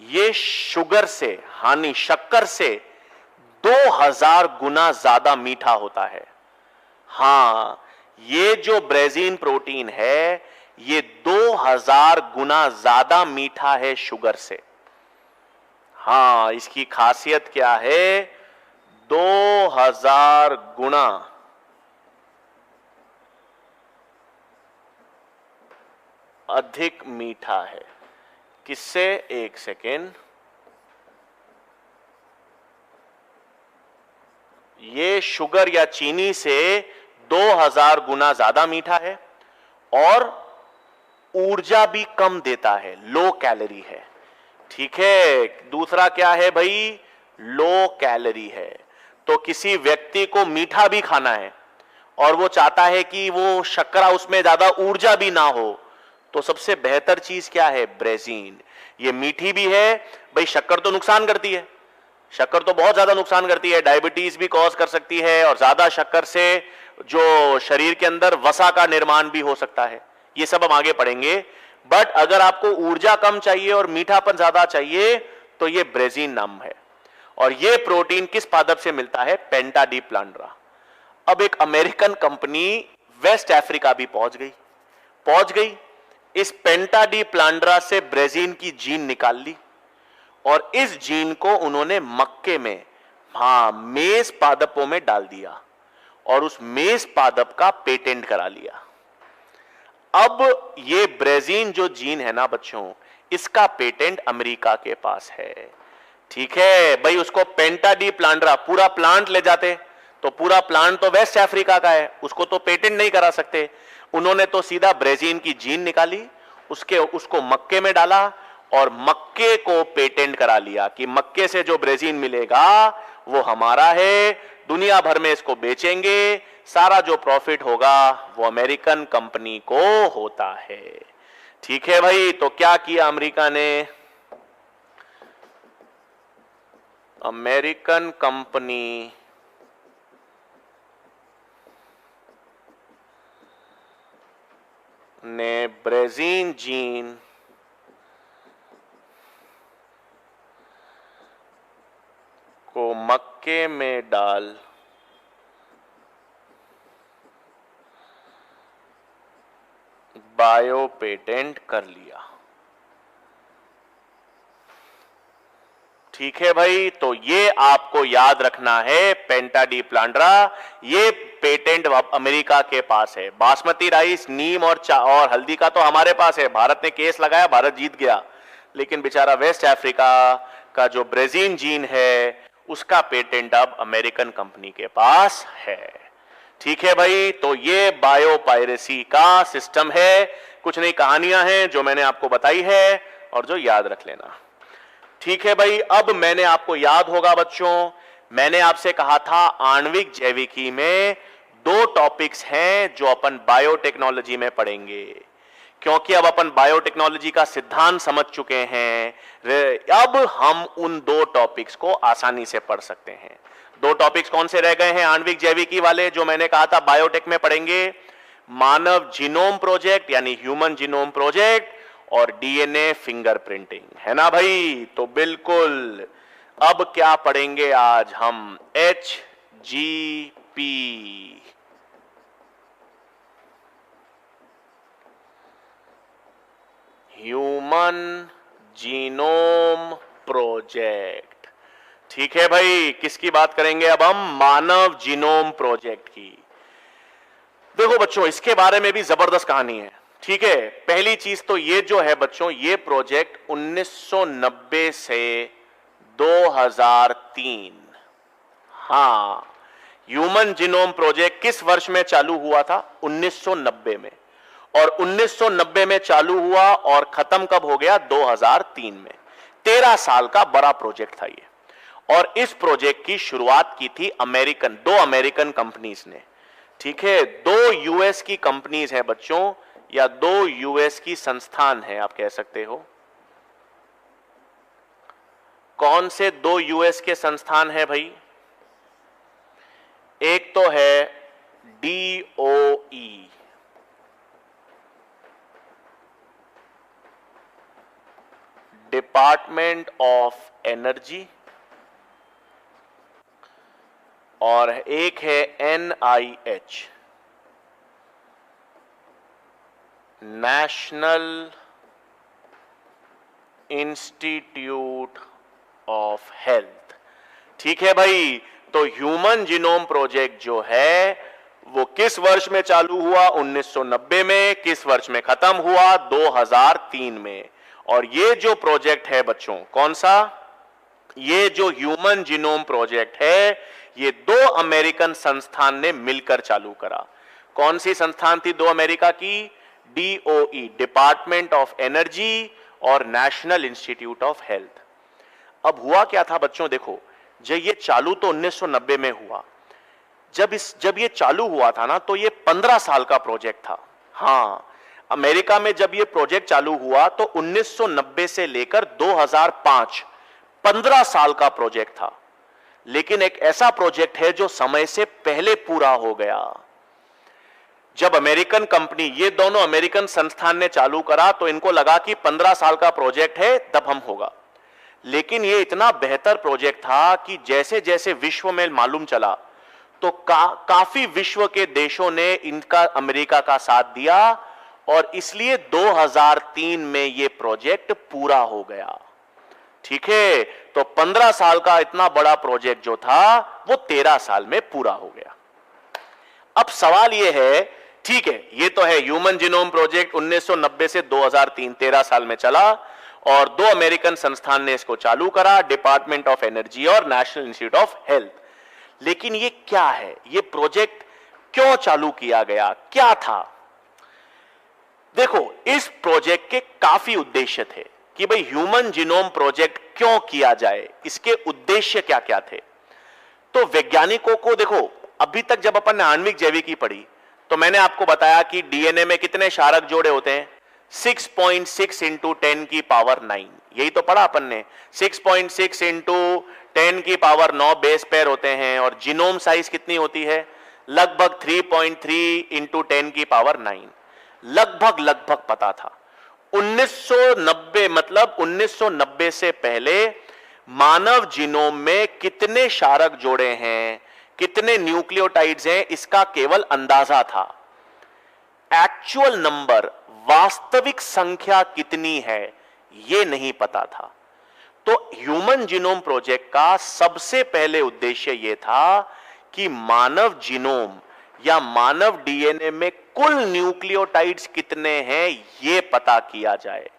ये शुगर से, हानि शक्कर से 2000 गुना ज्यादा मीठा होता है। हां, ये जो ब्रेजीन प्रोटीन है ये 2000 गुना ज्यादा मीठा है शुगर से। हां, इसकी खासियत क्या है, 2000 गुना अधिक मीठा है। किससे, एक सेकेंड, ये शुगर या चीनी से 2000 गुना ज्यादा मीठा है और ऊर्जा भी कम देता है, लो कैलोरी है, ठीक है। दूसरा क्या है भाई, लो कैलोरी है। तो किसी व्यक्ति को मीठा भी खाना है और वो चाहता है कि वो शक्करा उसमें ज्यादा ऊर्जा भी ना हो, तो सबसे बेहतर चीज क्या है, ब्रेजीन। ये मीठी भी है भाई, शक्कर तो नुकसान करती है, शक्कर तो बहुत ज्यादा नुकसान करती है, डायबिटीज भी कॉज कर सकती है और ज्यादा शक्कर से जो शरीर के अंदर वसा का निर्माण भी हो सकता है, ये सब हम आगे पढ़ेंगे। बट अगर आपको ऊर्जा कम चाहिए और मीठापन ज्यादा चाहिए तो ये ब्रेजीन नाम है। और ये प्रोटीन किस पादप से मिलता है, पेंटा डी प्लांड्रा। अब एक अमेरिकन कंपनी वेस्ट अफ्रीका भी पहुंच गई, इस पेंटा डी प्लांड्रा से ब्रेजीन की जीन निकाल ली और इस जीन को उन्होंने मक्के में, मेज पादपों में डाल दिया और उस मेज पादप का पेटेंट करा लिया। अब ये ब्रेजीन जो जीन है ना बच्चों, इसका पेटेंट अमेरिका के पास है। ठीक है भाई, उसको पेंटा डी प्लांड्रा पूरा प्लांट ले जाते तो पूरा प्लांट तो वेस्ट अफ्रीका का है, उसको तो पेटेंट नहीं करा सकते। उन्होंने तो सीधा ब्रेजीन की जीन निकाली, उसको मक्के में डाला और मक्के को पेटेंट करा लिया कि मक्के से जो ब्रेजीन मिलेगा वो हमारा है, दुनिया भर में इसको बेचेंगे, सारा जो प्रॉफिट होगा वो अमेरिकन कंपनी को होता है। ठीक है भाई, तो क्या किया अमेरिका ने? अमेरिकन कंपनी ने ब्रेजीन जीन को मक्के में डाल बायो पेटेंट कर लिया। ठीक है भाई, तो ये आपको याद रखना है, पेंटा डी प्लांड्रा ये पेटेंट अमेरिका के पास है। बासमती राइस, नीम और हल्दी का तो हमारे पास है, भारत ने केस लगाया, भारत जीत गया, लेकिन बेचारा वेस्ट अफ्रीका का जो ब्रेजीन जीन है उसका पेटेंट अब अमेरिकन कंपनी के पास है। ठीक है भाई, तो ये बायो पायरेसी का सिस्टम है। कुछ नई कहानियां हैं जो मैंने आपको बताई है और जो याद रख लेना। ठीक है भाई, अब मैंने आपको याद होगा बच्चों, मैंने आपसे कहा था आणविक जैविकी में 2 टॉपिक्स हैं जो अपन बायोटेक्नोलॉजी में पढ़ेंगे, क्योंकि अब अपन बायोटेक्नोलॉजी का सिद्धांत समझ चुके हैं। अब हम उन 2 टॉपिक्स को आसानी से पढ़ सकते हैं। 2 टॉपिक्स कौन से रह गए हैं आणविक जैविकी वाले जो मैंने कहा था बायोटेक में पढ़ेंगे? मानव जीनोम प्रोजेक्ट यानी ह्यूमन जीनोम प्रोजेक्ट और डीएनए फिंगरप्रिंटिंग, है ना भाई? तो बिल्कुल, अब क्या पढ़ेंगे आज हम? HGP, human genome project. ठीक है भाई, किसकी बात करेंगे अब हम? मानव जीनोम प्रोजेक्ट की। देखो बच्चों, इसके बारे में भी जबरदस्त कहानी है। ठीक है, पहली चीज तो ये जो है बच्चों, ये प्रोजेक्ट 1990 से 2003, हाँ, ह्यूमन जीनोम प्रोजेक्ट किस वर्ष में चालू हुआ था? 1990 में। और 1990 में चालू हुआ और खत्म कब हो गया? 2003 में। 13 साल का बड़ा प्रोजेक्ट था ये। और इस प्रोजेक्ट की शुरुआत की थी दो अमेरिकन कंपनीज ने। ठीक है, 2 यूएस की कंपनीज है बच्चों, या 2 यूएस की संस्थान है, आप कह सकते हो। कौन से 2 यूएस के संस्थान है भाई? एक तो है DOE, डिपार्टमेंट ऑफ एनर्जी, और एक है NIH, national institute of health. ठीक है भाई, तो ह्यूमन जीनोम प्रोजेक्ट जो है वो किस वर्ष में चालू हुआ? 1990 में। किस वर्ष में खत्म हुआ? 2003 में। और ये जो प्रोजेक्ट है बच्चों, कौन सा? ये जो ह्यूमन जीनोम प्रोजेक्ट है, ये 2 अमेरिकन संस्थान ने मिलकर चालू करा। कौन सी संस्थान थी 2 अमेरिका की? DOE, डिपार्टमेंट ऑफ एनर्जी, और नेशनल इंस्टीट्यूट ऑफ हेल्थ। अब हुआ क्या था बच्चों, देखो, जब ये चालू तो 1990 में हुआ, जब ये चालू हुआ था ना, तो ये 15 साल का प्रोजेक्ट था। हाँ, अमेरिका में जब ये प्रोजेक्ट चालू हुआ तो 1990 से लेकर 2005 15 साल का प्रोजेक्ट था। लेकिन एक ऐसा प्रोजेक्ट है जो समय से पहले पूरा हो गया। जब अमेरिकन कंपनी, ये दोनों अमेरिकन संस्थान ने चालू करा तो इनको लगा कि 15 साल का प्रोजेक्ट है, तब हम होगा। लेकिन ये इतना बेहतर प्रोजेक्ट था कि जैसे जैसे विश्व में मालूम चला तो काफी विश्व के देशों ने इनका, अमेरिका का साथ दिया, और इसलिए 2003 में ये प्रोजेक्ट पूरा हो गया। ठीक है, तो 15 साल का इतना बड़ा प्रोजेक्ट जो था वो 13 साल में पूरा हो गया। अब सवाल यह है, ठीक है, ये तो है ह्यूमन जीनोम प्रोजेक्ट 1990 से 2003, 13 साल में चला और 2 अमेरिकन संस्थान ने इसको चालू करा, डिपार्टमेंट ऑफ एनर्जी और नेशनल इंस्टीट्यूट ऑफ हेल्थ। लेकिन ये क्या है, ये प्रोजेक्ट क्यों चालू किया गया, क्या था? देखो, इस प्रोजेक्ट के काफी उद्देश्य थे कि भाई ह्यूमन जीनोम प्रोजेक्ट क्यों किया जाए, इसके उद्देश्य क्या क्या थे। तो वैज्ञानिकों को देखो, अभी तक जब अपन ने आणविक जैविकी पढ़ी तो मैंने आपको बताया कि डीएनए में कितने क्षारक जोड़े होते हैं, 6.6 इंटू 10 की पावर 9, यही तो पढ़ा अपन ने। 6.6 इंटू 10 की पावर 9 बेस पेयर होते हैं और जीनोम साइज कितनी होती है, लगभग 3.3 इंटू 10 की पावर 9, लगभग पता था। 1990 मतलब 1990 से पहले मानव जीनोम में कितने क्षारक जोड़े हैं, कितने न्यूक्लियोटाइड्स हैं, इसका केवल अंदाजा था। एक्चुअल नंबर, वास्तविक संख्या कितनी है, यह नहीं पता था। तो ह्यूमन जीनोम प्रोजेक्ट का सबसे पहले उद्देश्य यह था कि मानव जीनोम या मानव डीएनए में कुल न्यूक्लियोटाइड्स कितने हैं यह पता किया जाए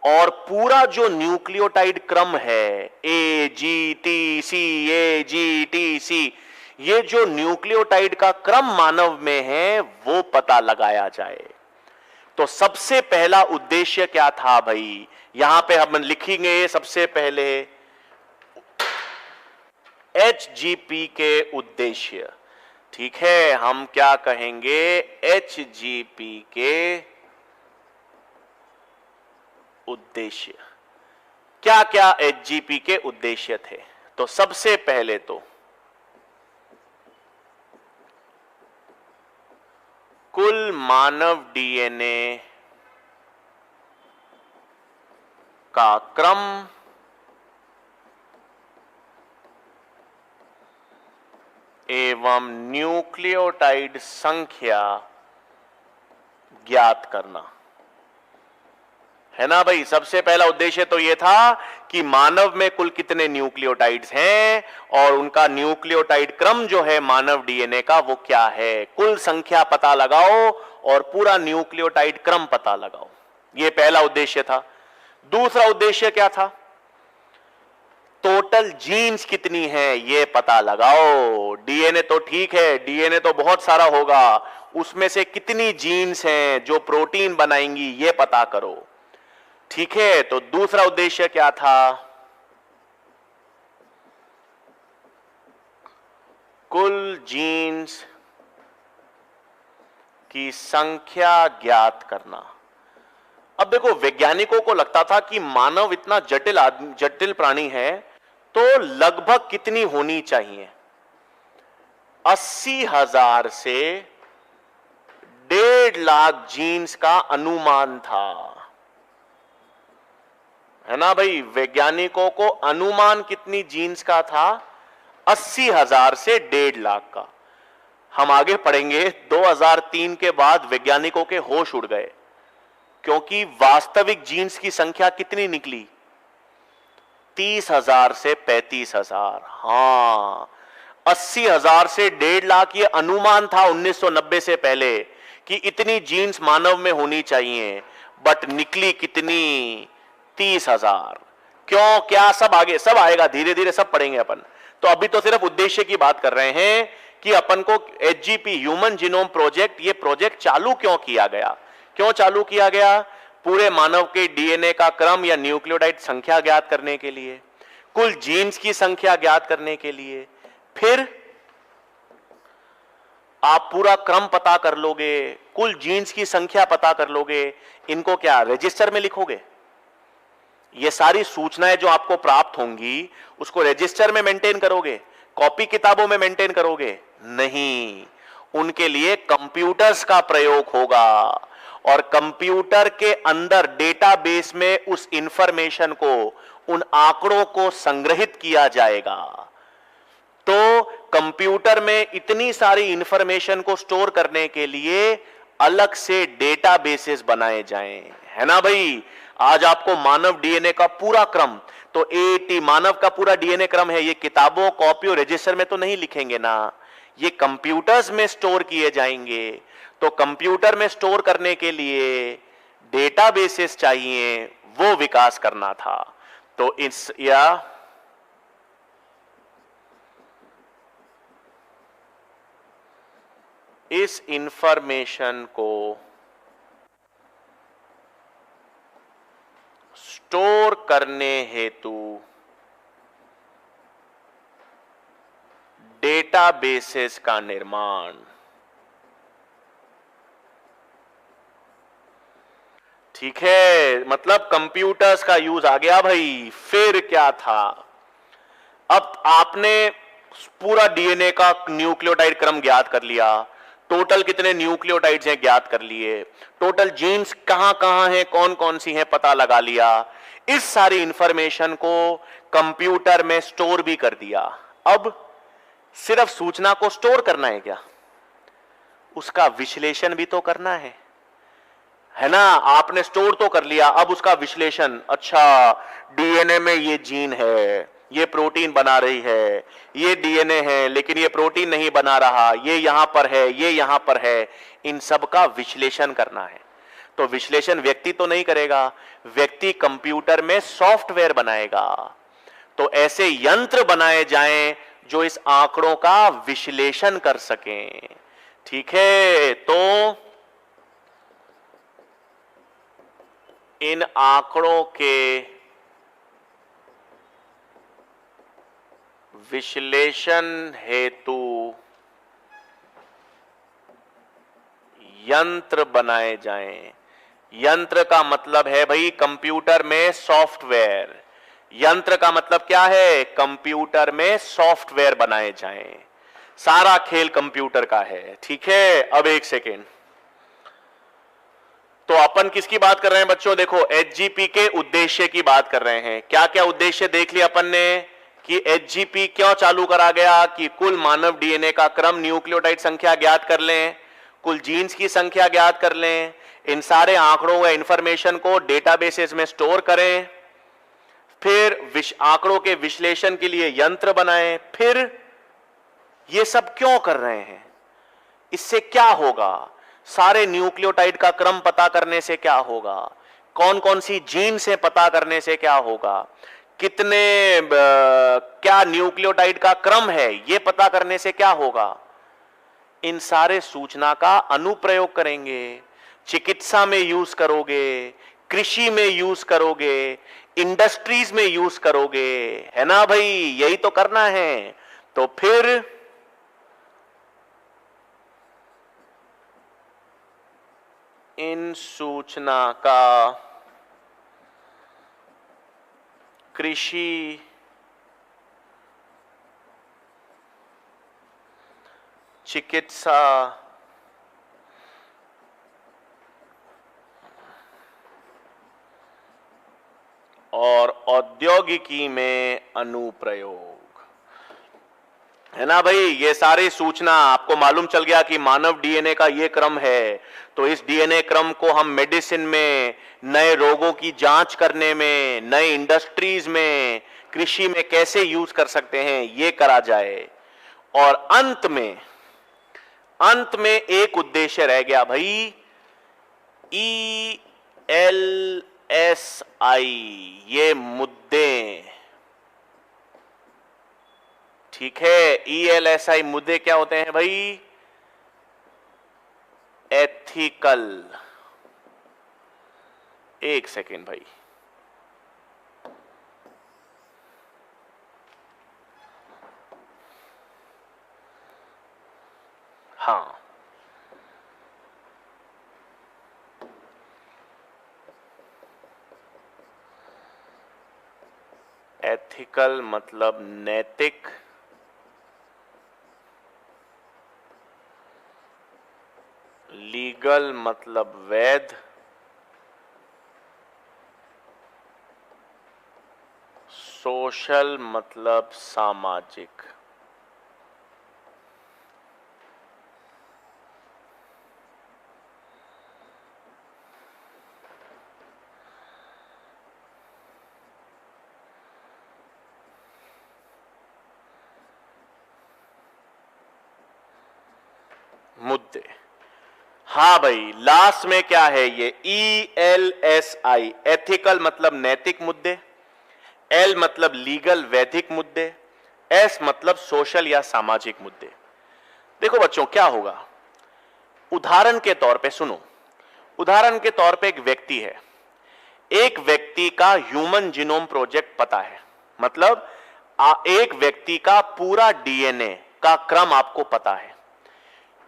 और पूरा जो न्यूक्लियोटाइड क्रम है AGTC, ये जो न्यूक्लियोटाइड का क्रम मानव में है वो पता लगाया जाए। तो सबसे पहला उद्देश्य क्या था भाई, यहां पे हम लिखेंगे सबसे पहले HGP के उद्देश्य। ठीक है, हम क्या कहेंगे, HGP के उद्देश्य। क्या क्या HGP के उद्देश्य थे? तो सबसे पहले तो कुल मानव डीएनए का क्रम एवं न्यूक्लियोटाइड संख्या ज्ञात करना है ना भाई। सबसे पहला उद्देश्य तो यह था कि मानव में कुल कितने न्यूक्लियोटाइड्स हैं और उनका न्यूक्लियोटाइड क्रम जो है मानव डीएनए का वो क्या है, कुल संख्या पता लगाओ और पूरा न्यूक्लियोटाइड क्रम पता लगाओ, यह पहला उद्देश्य था। दूसरा उद्देश्य क्या था, टोटल जीन्स कितनी है ये पता लगाओ। डीएनए तो ठीक है, डीएनए तो बहुत सारा होगा, उसमें से कितनी जीन्स हैं जो प्रोटीन बनाएंगी ये पता करो। ठीक है, तो दूसरा उद्देश्य क्या था, कुल जीन्स की संख्या ज्ञात करना। अब देखो, वैज्ञानिकों को लगता था कि मानव इतना जटिल प्राणी है तो लगभग कितनी होनी चाहिए, 80,000 से 1.5 लाख जीन्स का अनुमान था, है ना भाई। वैज्ञानिकों को अनुमान कितनी जीन्स का था, 80,000 से 1.5 लाख का। हम आगे पढ़ेंगे 2003 के बाद वैज्ञानिकों के होश उड़ गए क्योंकि वास्तविक जीन्स की संख्या कितनी निकली, 30,000 से 35,000। हां, 80,000 से 1.5 लाख ये अनुमान था 1990 से पहले कि इतनी जीन्स मानव में होनी चाहिए, बट निकली कितनी, 30,000। क्यों, क्या, सब आगे सब आएगा, धीरे धीरे सब पढ़ेंगे अपन। तो अभी तो सिर्फ उद्देश्य की बात कर रहे हैं कि अपन को HGP ह्यूमन जीनोम प्रोजेक्ट, ये प्रोजेक्ट चालू क्यों किया गया, क्यों चालू किया गया, पूरे मानव के डीएनए का क्रम या न्यूक्लियोटाइड संख्या ज्ञात करने के लिए, कुल जीन्स की संख्या ज्ञात करने के लिए। फिर आप पूरा क्रम पता कर लोगे, कुल जीन्स की संख्या पता कर लोगे, इनको क्या रजिस्टर में लिखोगे, ये सारी सूचनाएं जो आपको प्राप्त होंगी उसको रजिस्टर में मेंटेन करोगे, कॉपी किताबों में मेंटेन करोगे, नहीं, उनके लिए कंप्यूटर्स का प्रयोग होगा और कंप्यूटर के अंदर डेटाबेस में उस इंफॉर्मेशन को, उन आंकड़ों को संग्रहित किया जाएगा। तो कंप्यूटर में इतनी सारी इंफॉर्मेशन को स्टोर करने के लिए अलग से डेटाबेसेस बनाए जाएं, है ना भाई। आज आपको मानव डीएनए का पूरा क्रम, तो AT मानव का पूरा डीएनए क्रम है, ये किताबों, कॉपी और रजिस्टर में तो नहीं लिखेंगे ना, ये कंप्यूटर्स में स्टोर किए जाएंगे। तो कंप्यूटर में स्टोर करने के लिए डेटाबेसेस चाहिए, वो विकास करना था। तो इस इंफॉर्मेशन को स्टोर करने हेतु डेटाबेसेस का निर्माण। ठीक है, मतलब कंप्यूटर्स का यूज आ गया भाई। फिर क्या था? अब आपने पूरा डीएनए का न्यूक्लियोटाइड क्रम ज्ञात कर लिया, टोटल कितने न्यूक्लियोटाइड्स हैं ज्ञात कर लिए, टोटल जीन्स कहां कहां हैं, कौन कौन सी हैं पता लगा लिया। इस सारी इंफॉर्मेशन को कंप्यूटर में स्टोर भी कर दिया। अब सिर्फ सूचना को स्टोर करना है क्या? उसका विश्लेषण भी तो करना है ना। आपने स्टोर तो कर लिया, अब उसका विश्लेषण। अच्छा, डीएनए में ये जीन है, ये प्रोटीन बना रही है, ये डीएनए है लेकिन ये प्रोटीन नहीं बना रहा, ये यहां पर है, ये यहां पर है। इन सब का विश्लेषण करना है। तो विश्लेषण व्यक्ति तो नहीं करेगा, व्यक्ति कंप्यूटर में सॉफ्टवेयर बनाएगा। तो ऐसे यंत्र बनाए जाएं जो इस आंकड़ों का विश्लेषण कर सकें। ठीक है, तो इन आंकड़ों के विश्लेषण हेतु यंत्र बनाए जाएं। यंत्र का मतलब है भाई कंप्यूटर में सॉफ्टवेयर। यंत्र का मतलब क्या है? कंप्यूटर में सॉफ्टवेयर बनाए जाएं। सारा खेल कंप्यूटर का है। ठीक है, अब एक सेकेंड, तो अपन किसकी बात कर रहे हैं बच्चों? देखो, एचजीपी के उद्देश्य की बात कर रहे हैं। क्या क्या उद्देश्य देख लिया अपन ने कि एचजीपी क्यों चालू करा गया? कि कुल मानव डीएनए का क्रम, न्यूक्लियोटाइड संख्या ज्ञात कर लें, कुल जीन्स की संख्या ज्ञात कर लें, इन सारे आंकड़ों या इंफॉर्मेशन को डेटाबेसेस में स्टोर करें, फिर आंकड़ों के विश्लेषण के लिए यंत्र बनाएं। फिर ये सब क्यों कर रहे हैं? इससे क्या होगा? सारे न्यूक्लियोटाइड का क्रम पता करने से क्या होगा? कौन कौन सी जीन से पता करने से क्या होगा? कितने क्या न्यूक्लियोटाइड का क्रम है ये पता करने से क्या होगा? इन सारे सूचना का अनुप्रयोग करेंगे, चिकित्सा में यूज करोगे, कृषि में यूज करोगे, इंडस्ट्रीज में यूज करोगे, है ना भाई? यही तो करना है। तो फिर इन सूचना का कृषि, चिकित्सा, और औद्योगिकी में अनुप्रयोग, है ना भाई? ये सारी सूचना आपको मालूम चल गया कि मानव डीएनए का ये क्रम है, तो इस डीएनए क्रम को हम मेडिसिन में, नए रोगों की जांच करने में, नए इंडस्ट्रीज में, कृषि में कैसे यूज कर सकते हैं, ये करा जाए। और अंत में एक उद्देश्य रह गया भाई, ELSI, ये मुद्दे। ठीक है, ELSI मुद्दे क्या होते हैं भाई? एथिकल। एक सेकेंड भाई, हाँ, एथिकल मतलब नैतिक, लीगल मतलब वैध, सोशल मतलब सामाजिक। मुद्दे। हाँ भाई, लास्ट में क्या है ये ELSI, एथिकल मतलब नैतिक मुद्दे, L मतलब लीगल वैधिक मुद्दे, S मतलब सोशल या सामाजिक मुद्दे। देखो बच्चों क्या होगा, उदाहरण के तौर पे सुनो, उदाहरण के तौर पे एक व्यक्ति है, एक व्यक्ति का ह्यूमन जीनोम प्रोजेक्ट पता है, मतलब एक व्यक्ति का पूरा DNA का क्रम आपको पता है,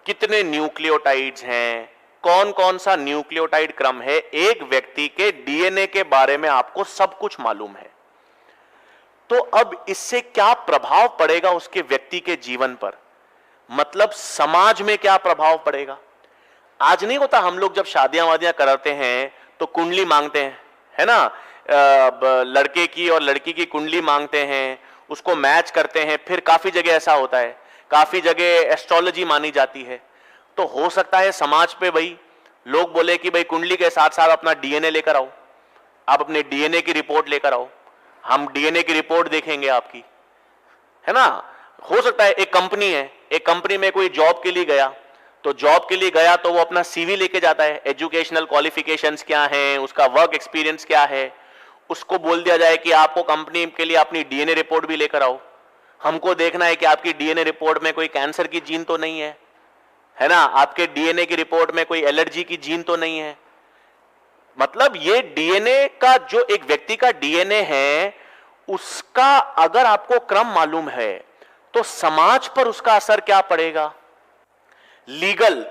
कितने न्यूक्लियोटाइड्स हैं, कौन कौन सा न्यूक्लियोटाइड क्रम है, एक व्यक्ति के DNA के बारे में आपको सब कुछ मालूम है। तो अब इससे क्या प्रभाव पड़ेगा उसके व्यक्ति के जीवन पर, मतलब समाज में क्या प्रभाव पड़ेगा। आज नहीं होता, हम लोग जब शादियां वादियां कराते हैं तो कुंडली मांगते हैं, है ना, लड़के की और लड़की की कुंडली मांगते हैं, उसको मैच करते हैं, फिर काफी जगह ऐसा होता है, काफी जगह एस्ट्रोलॉजी मानी जाती है। तो हो सकता है समाज पे भाई लोग बोले कि भाई कुंडली के साथ साथ अपना DNA लेकर आओ, आप अपने DNA की रिपोर्ट लेकर आओ, हम DNA की रिपोर्ट देखेंगे आपकी, है ना। हो सकता है एक कंपनी है, एक कंपनी में कोई जॉब के लिए गया, तो जॉब के लिए गया तो वो अपना CV लेके जाता है, एजुकेशनल क्वालिफिकेशंस क्या हैं, उसका वर्क एक्सपीरियंस क्या है, उसको बोल दिया जाए कि आपको कंपनी के लिए अपनी DNA रिपोर्ट भी लेकर आओ, हमको देखना है कि आपकी DNA रिपोर्ट में कोई कैंसर की जीन तो नहीं है ना, आपके DNA की रिपोर्ट में कोई एलर्जी की जीन तो नहीं है। मतलब ये DNA का, जो एक व्यक्ति का DNA है, उसका अगर आपको क्रम मालूम है तो समाज पर उसका असर क्या पड़ेगा, लीगल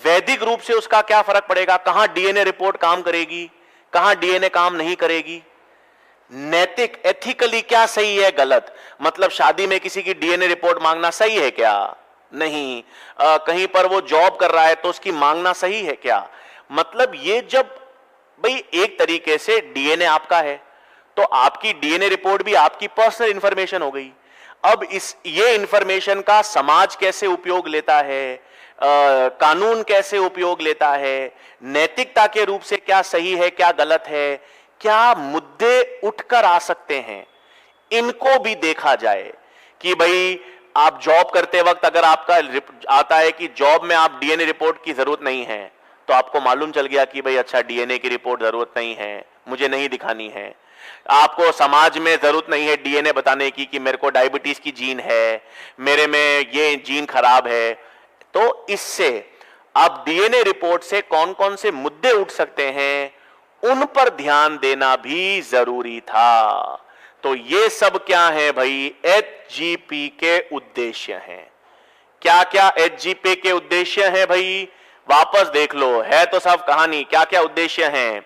वैदिक रूप से उसका क्या फर्क पड़ेगा, कहां DNA रिपोर्ट काम करेगी, कहां DNA काम नहीं करेगी, नैतिक एथिकली क्या सही है गलत, मतलब शादी में किसी की DNA रिपोर्ट मांगना सही है क्या, नहीं, कहीं पर वो जॉब कर रहा है तो उसकी मांगना सही है क्या। मतलब ये जब भाई एक तरीके से DNA आपका है तो आपकी DNA रिपोर्ट भी आपकी पर्सनल इंफॉर्मेशन हो गई। अब ये इंफॉर्मेशन का समाज कैसे उपयोग लेता है, कानून कैसे उपयोग लेता है, नैतिकता के रूप से क्या सही है क्या गलत है, क्या मुद्दे उठकर आ सकते हैं, इनको भी देखा जाए कि भाई आप जॉब करते वक्त अगर आपका आता है कि जॉब में आप DNA रिपोर्ट की जरूरत नहीं है, तो आपको मालूम चल गया कि भाई अच्छा DNA की रिपोर्ट जरूरत नहीं है, मुझे नहीं दिखानी है। आपको समाज में जरूरत नहीं है DNA बताने की कि मेरे को डायबिटीज की जीन है, मेरे में ये जीन खराब है। तो इससे अब DNA रिपोर्ट से कौन कौन से मुद्दे उठ सकते हैं, उन पर ध्यान देना भी जरूरी था। तो ये सब क्या है भाई, HGP के उद्देश्य हैं। क्या क्या HGP के उद्देश्य हैं भाई, वापस देख लो, है तो सब कहानी। क्या क्या उद्देश्य हैं,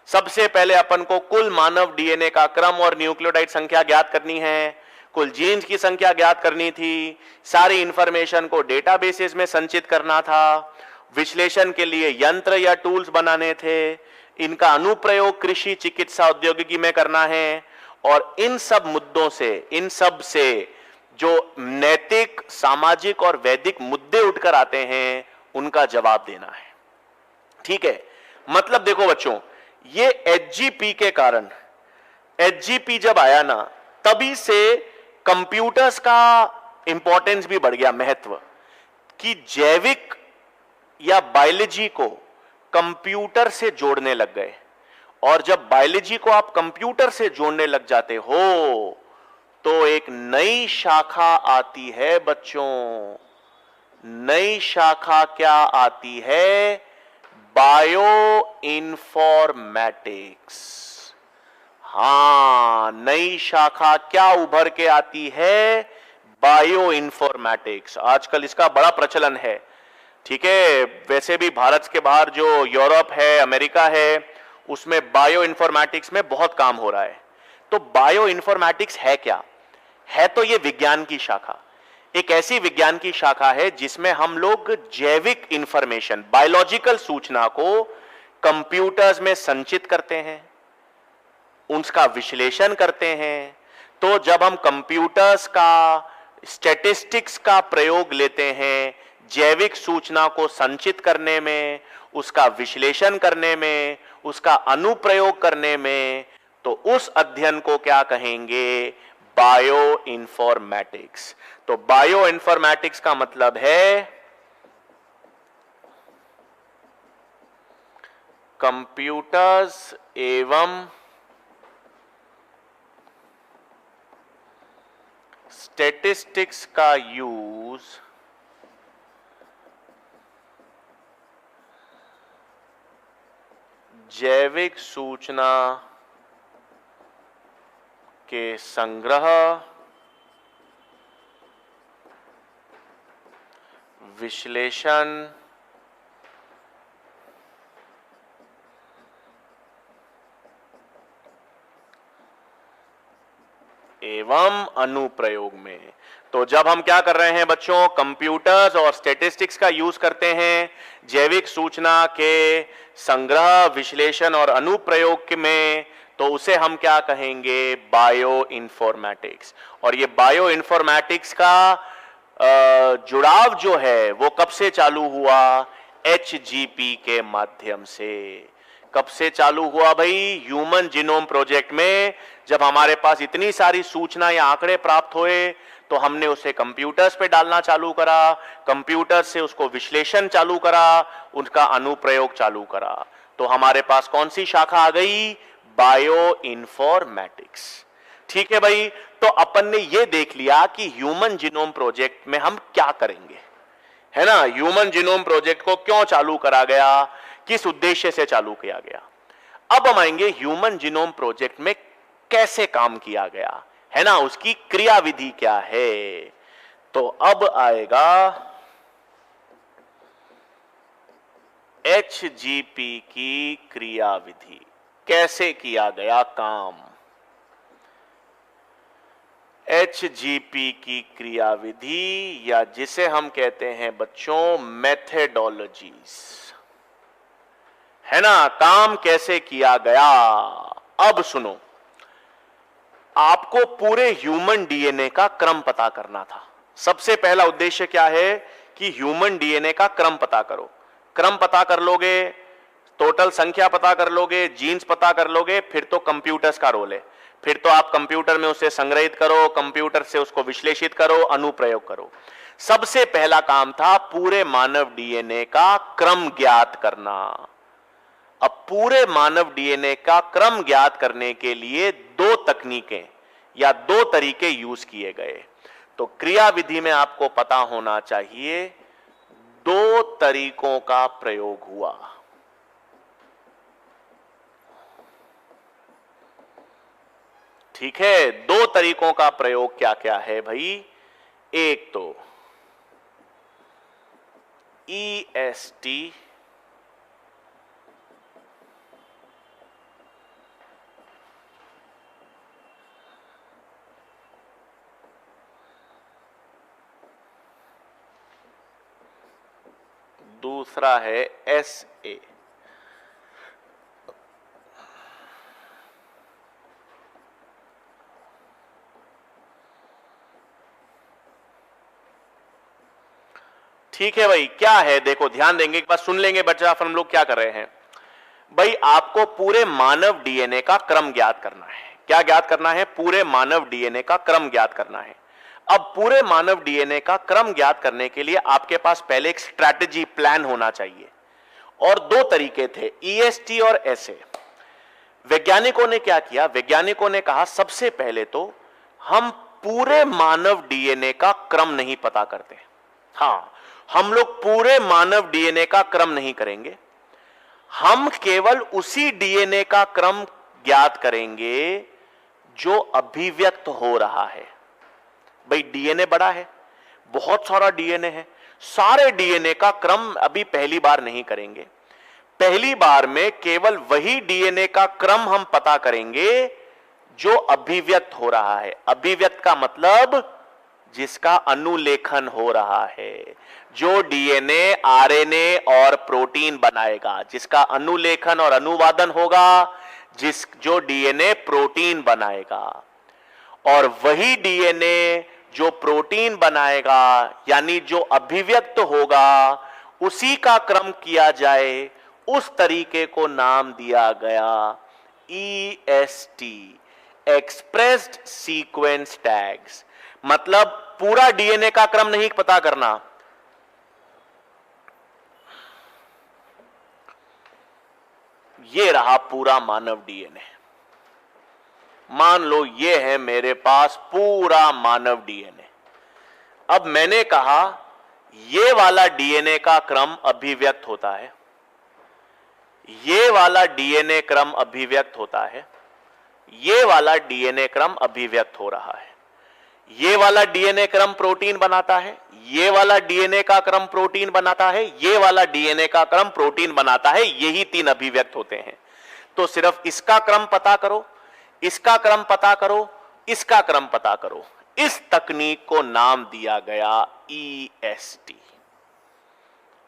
सबसे पहले अपन को कुल मानव DNA का क्रम और न्यूक्लियोटाइड संख्या ज्ञात करनी है, कुल जीन्स की संख्या ज्ञात करनी थी, सारी इंफॉर्मेशन को डेटाबेसेस में संचित करना था, विश्लेषण के लिए यंत्र या टूल्स बनाने थे, इनका अनुप्रयोग कृषि चिकित्सा औद्योगिकी में करना है, और इन सब मुद्दों से, इन सब से जो नैतिक सामाजिक और वैदिक मुद्दे उठकर आते हैं उनका जवाब देना है। ठीक है, मतलब देखो बच्चों, ये HGP के कारण, HGP जब आया ना तभी से कंप्यूटर्स का इंपॉर्टेंस भी बढ़ गया, महत्व, कि जैविक या बायोलॉजी को कंप्यूटर से जोड़ने लग गए। और जब बायोलॉजी को आप कंप्यूटर से जोड़ने लग जाते हो तो एक नई शाखा आती है बच्चों। नई शाखा क्या आती है, बायो इन्फॉर्मेटिक्स। हां, नई शाखा क्या उभर के आती है, बायो इन्फॉर्मेटिक्स। आजकल इसका बड़ा प्रचलन है, ठीक है। वैसे भी भारत के बाहर जो यूरोप है, अमेरिका है, उसमें बायो इन्फॉर्मेटिक्स में बहुत काम हो रहा है। तो बायो इन्फॉर्मेटिक्स है क्या, है तो ये विज्ञान की शाखा, एक ऐसी विज्ञान की शाखा है जिसमें हम लोग जैविक इंफॉर्मेशन, बायोलॉजिकल सूचना को कंप्यूटर्स में संचित करते हैं, उसका विश्लेषण करते हैं। तो जब हम कंप्यूटर्स का, स्टैटिस्टिक्स का प्रयोग लेते हैं जैविक सूचना को संचित करने में, उसका विश्लेषण करने में, उसका अनुप्रयोग करने में, तो उस अध्ययन को क्या कहेंगे, बायो इन्फॉर्मेटिक्स। तो बायो इन्फॉर्मेटिक्स का मतलब है कंप्यूटर्स एवं स्टैटिस्टिक्स का यूज जैविक सूचना के संग्रह, विश्लेषण एवं अनुप्रयोग में। तो जब हम क्या कर रहे हैं बच्चों, कंप्यूटर्स और स्टैटिस्टिक्स का यूज करते हैं जैविक सूचना के संग्रह, विश्लेषण और अनुप्रयोग में, तो उसे हम क्या कहेंगे, बायो इन्फॉर्मेटिक्स। और ये बायो इन्फॉर्मेटिक्स का जुड़ाव जो है वो कब से चालू हुआ, HGP के माध्यम से। कब से चालू हुआ भाई, ह्यूमन जीनोम प्रोजेक्ट में। जब हमारे पास इतनी सारी सूचना या आंकड़े प्राप्त हुए तो हमने उसे कंप्यूटर्स पे डालना चालू करा, कंप्यूटर से उसको विश्लेषण चालू करा, उनका अनुप्रयोग चालू करा। तो हमारे पास कौन सी शाखा आ गई, बायो इन्फॉर्मेटिक्स। ठीक है भाई, तो अपन ने ये देख लिया कि ह्यूमन जीनोम प्रोजेक्ट में हम क्या करेंगे, है ना। ह्यूमन जीनोम प्रोजेक्ट को क्यों चालू करा गया, किस उद्देश्य से चालू किया गया। अब हम आएंगे ह्यूमन जीनोम प्रोजेक्ट में कैसे काम किया गया, है ना, उसकी क्रियाविधि क्या है। तो अब आएगा HGP की क्रियाविधि, कैसे किया गया काम। HGP की क्रियाविधि, या जिसे हम कहते हैं बच्चों मेथडोलॉजीज, है ना, काम कैसे किया गया। अब सुनो, आपको पूरे ह्यूमन डीएनए का क्रम पता करना था। सबसे पहला उद्देश्य क्या है कि ह्यूमन डीएनए का क्रम पता करो। क्रम पता कर लोगे, टोटल संख्या पता कर लोगे, जीन्स पता कर लोगे, फिर तो कंप्यूटर्स का रोल है। फिर तो आप कंप्यूटर में उसे संग्रहित करो, कंप्यूटर से उसको विश्लेषित करो, अनुप्रयोग करो। सबसे पहला काम था पूरे मानव डीएनए का क्रम ज्ञात करना। अब पूरे मानव डीएनए का क्रम ज्ञात करने के लिए दो तकनीकें या दो तरीके यूज किए गए। तो क्रियाविधि में आपको पता होना चाहिए दो तरीकों का प्रयोग हुआ। ठीक है, दो तरीकों का प्रयोग क्या क्या है भाई। एक तो EST, दूसरा है SA। ठीक है भाई, क्या है देखो, ध्यान देंगे, एक बार सुन लेंगे बच्चा, फिर हम लोग क्या कर रहे हैं भाई। आपको पूरे मानव डीएनए का क्रम ज्ञात करना है। क्या ज्ञात करना है, पूरे मानव डीएनए का क्रम ज्ञात करना है। अब पूरे मानव डीएनए का क्रम ज्ञात करने के लिए आपके पास पहले एक स्ट्रैटेजी प्लान होना चाहिए, और दो तरीके थे, EST और SA। वैज्ञानिकों ने क्या किया, वैज्ञानिकों ने कहा सबसे पहले तो हम पूरे मानव डीएनए का क्रम नहीं पता करते। हां, हम लोग पूरे मानव डीएनए का क्रम नहीं करेंगे, हम केवल उसी डीएनए का क्रम ज्ञात करेंगे जो अभिव्यक्त हो रहा है। भाई डीएनए बड़ा है, बहुत सारा डीएनए है, सारे डीएनए का क्रम अभी पहली बार नहीं करेंगे। पहली बार में केवल वही डीएनए का क्रम हम पता करेंगे जो अभिव्यक्त हो रहा है। अभिव्यक्त का मतलब जिसका अनुलेखन हो रहा है, जो डीएनए, आरएनए और प्रोटीन बनाएगा, जिसका अनुलेखन और अनुवादन होगा, जो डीएनए प्रोटीन बनाएगा। और वही डीएनए जो प्रोटीन बनाएगा, यानी जो अभिव्यक्त होगा, उसी का क्रम किया जाए, उस तरीके को नाम दिया गया EST, एक्सप्रेस्ड सीक्वेंस टैग्स। मतलब पूरा डीएनए का क्रम नहीं पता करना, ये रहा पूरा मानव डीएनए। मान लो ये है मेरे पास पूरा मानव डीएनए। अब मैंने कहा ये वाला डीएनए का क्रम अभिव्यक्त होता है, ये वाला डीएनए क्रम अभिव्यक्त होता है, ये वाला डीएनए क्रम अभिव्यक्त हो रहा है, ये वाला डीएनए क्रम प्रोटीन बनाता है, ये वाला डीएनए का क्रम प्रोटीन बनाता है, ये वाला डीएनए का क्रम प्रोटीन बनाता है, यही 3 अभिव्यक्त होते हैं। तो सिर्फ इसका क्रम पता करो, इसका क्रम पता करो, इसका क्रम पता करो। इस तकनीक को नाम दिया गया ईएसटी।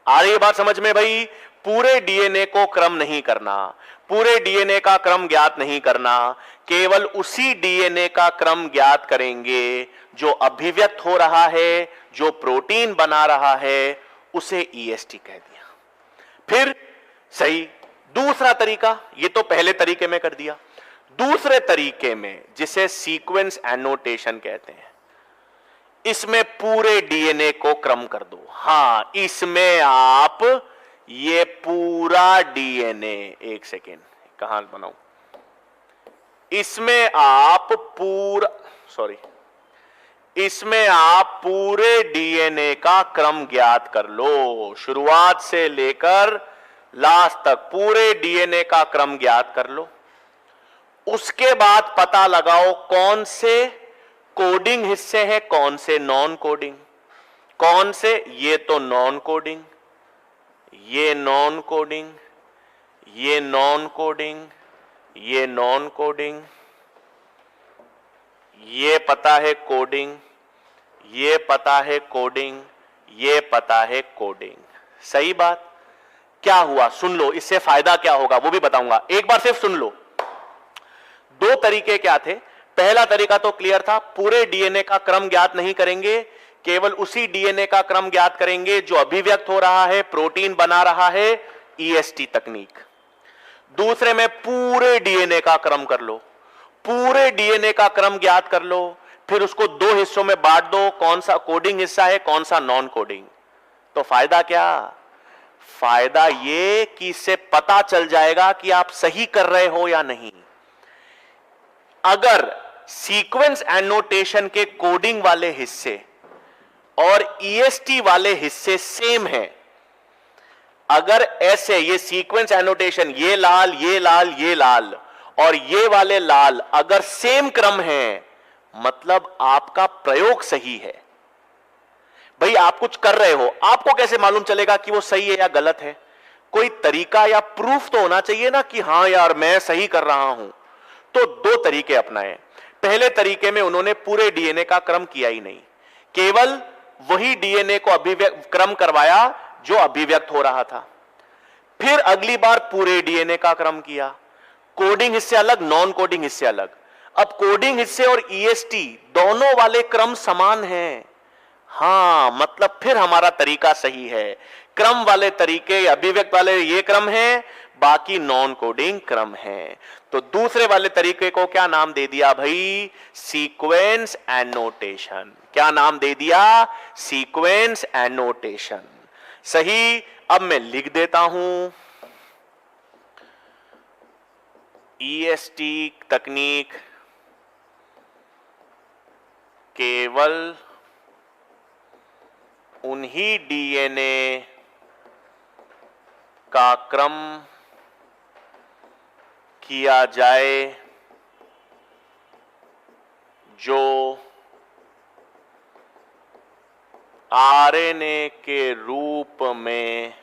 आ रही है बात समझ में भाई? पूरे डीएनए को क्रम नहीं करना, पूरे डीएनए का क्रम ज्ञात नहीं करना, केवल उसी डीएनए का क्रम ज्ञात करेंगे जो अभिव्यक्त हो रहा है, जो प्रोटीन बना रहा है, उसे ईएसटी कह दिया। फिर सही, दूसरा तरीका, ये तो पहले तरीके में कर दिया। दूसरे तरीके में, जिसे सीक्वेंस एनोटेशन कहते हैं, इसमें पूरे डीएनए को क्रम कर दो। हां, इसमें आप ये पूरा डीएनए, एक सेकेंड, कहां बनाऊं, इसमें आप पूरे डीएनए का क्रम ज्ञात कर लो। शुरुआत से लेकर लास्ट तक पूरे डीएनए का क्रम ज्ञात कर लो। उसके बाद पता लगाओ कौन से कोडिंग हिस्से हैं, कौन से नॉन कोडिंग। कौन से? ये तो नॉन कोडिंग, ये नॉन कोडिंग, ये नॉन कोडिंग, ये नॉन कोडिंग, ये पता है कोडिंग, ये पता है कोडिंग, ये पता है कोडिंग। सही बात। क्या हुआ सुन लो, इससे फायदा क्या होगा वो भी बताऊंगा, एक बार सिर्फ सुन लो। 2 तरीके क्या थे? पहला तरीका तो क्लियर था, पूरे डीएनए का क्रम ज्ञात नहीं करेंगे, केवल उसी डीएनए का क्रम ज्ञात करेंगे जो अभिव्यक्त हो रहा है, प्रोटीन बना रहा है, ईएसटी तकनीक। दूसरे में पूरे डीएनए का क्रम कर लो, पूरे डीएनए का क्रम ज्ञात कर लो, फिर उसको 2 हिस्सों में बांट दो, कौन सा कोडिंग हिस्सा है, कौन सा नॉन कोडिंग। तो फायदा क्या? फायदा ये कि इससे पता चल जाएगा कि आप सही कर रहे हो या नहीं। अगर सीक्वेंस एनोटेशन के कोडिंग वाले हिस्से और ईएसटी वाले हिस्से सेम हैं, अगर ऐसे ये सीक्वेंस एनोटेशन, ये लाल, ये लाल, ये लाल और ये वाले लाल अगर सेम क्रम है, मतलब आपका प्रयोग सही है। भाई आप कुछ कर रहे हो, आपको कैसे मालूम चलेगा कि वो सही है या गलत है? कोई तरीका या प्रूफ तो होना चाहिए ना कि हां यार मैं सही कर रहा हूं। तो 2 तरीके अपनाए। पहले तरीके में उन्होंने पूरे डीएनए का क्रम किया ही नहीं, केवल वही डीएनए को अभिव्यक्त क्रम करवाया जो अभिव्यक्त हो रहा था। फिर अगली बार पूरे डीएनए का क्रम किया, कोडिंग हिस्से अलग, नॉन कोडिंग हिस्से अलग। अब कोडिंग हिस्से और ईएसटी दोनों वाले क्रम समान हैं। हां, मतलब फिर हमारा तरीका सही है। क्रम वाले तरीके, अभिव्यक्त वाले ये क्रम है, बाकी नॉन कोडिंग क्रम है। तो दूसरे वाले तरीके को क्या नाम दे दिया भाई? Sequence annotation. क्या नाम दे दिया? Sequence annotation. सही। अब मैं लिख देता हूं, ईएसटी तकनीक केवल उन्हीं डीएनए का क्रम किया जाए जो आरएनए के रूप में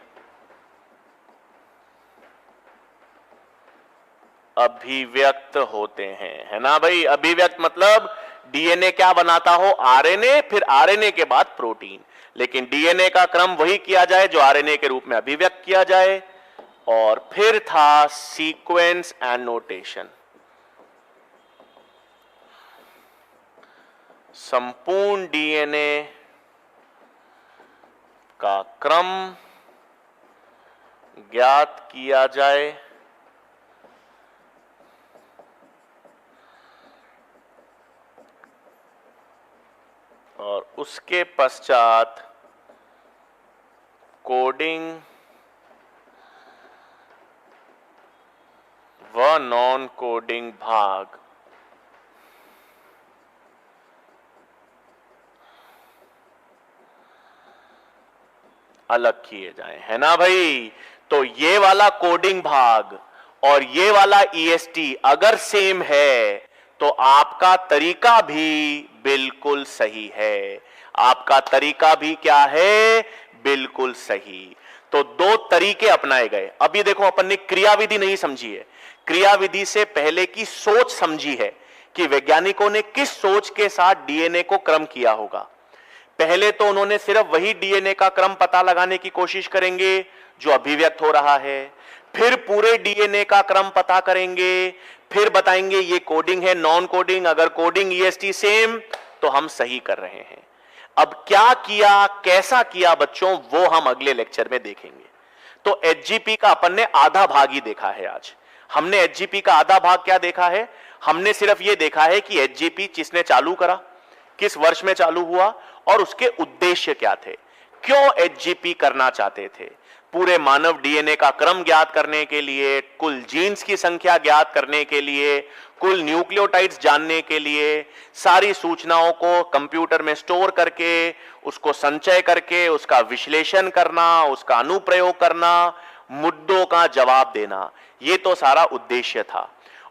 अभिव्यक्त होते हैं, है ना भाई? अभिव्यक्त मतलब डीएनए क्या बनाता हो? आरएनए, फिर आरएनए के बाद प्रोटीन। लेकिन डीएनए का क्रम वही किया जाए जो आरएनए के रूप में अभिव्यक्त किया जाए। और फिर था सीक्वेंस एनोटेशन। संपूर्ण डीएनए का क्रम ज्ञात किया जाए और उसके पश्चात कोडिंग और नॉन कोडिंग भाग अलग किए जाएं, है ना भाई। तो ये वाला कोडिंग भाग और ये वाला ईएसटी अगर सेम है तो आपका तरीका भी बिल्कुल सही है। आपका तरीका भी क्या है, बिल्कुल सही। तो दो तरीके अपनाए गए। अब ये देखो, अपन ने क्रियाविधि नहीं समझी है, क्रियाविधि से पहले की सोच समझी है कि वैज्ञानिकों ने किस सोच के साथ डीएनए को क्रम किया होगा। पहले तो उन्होंने सिर्फ वही डीएनए का क्रम पता लगाने की कोशिश करेंगे जो अभिव्यक्त हो रहा है, फिर पूरे डीएनए का क्रम पता करेंगे, फिर बताएंगे ये कोडिंग है नॉन कोडिंग, अगर कोडिंग ईएसटी सेम तो हम सही कर रहे हैं। अब क्या किया, कैसा किया बच्चों, वो हम अगले लेक्चर में देखेंगे। तो एचजीपी का अपन ने आधा भाग ही देखा है आज। हमने एचजीपी का आधा भाग क्या देखा है, हमने सिर्फ ये देखा है कि एचजीपी किसने चालू करा, किस वर्ष में चालू हुआ और उसके उद्देश्य क्या थे, क्यों एचजीपी करना चाहते थे। पूरे मानव डीएनए का क्रम ज्ञात करने के लिए, कुल जीन्स की संख्या ज्ञात करने के लिए, कुल न्यूक्लियोटाइड्स जानने के लिए, सारी सूचनाओं को कंप्यूटर में स्टोर करके उसको संचय करके उसका विश्लेषण करना, उसका अनुप्रयोग करना, मुद्दों का जवाब देना, ये तो सारा उद्देश्य था।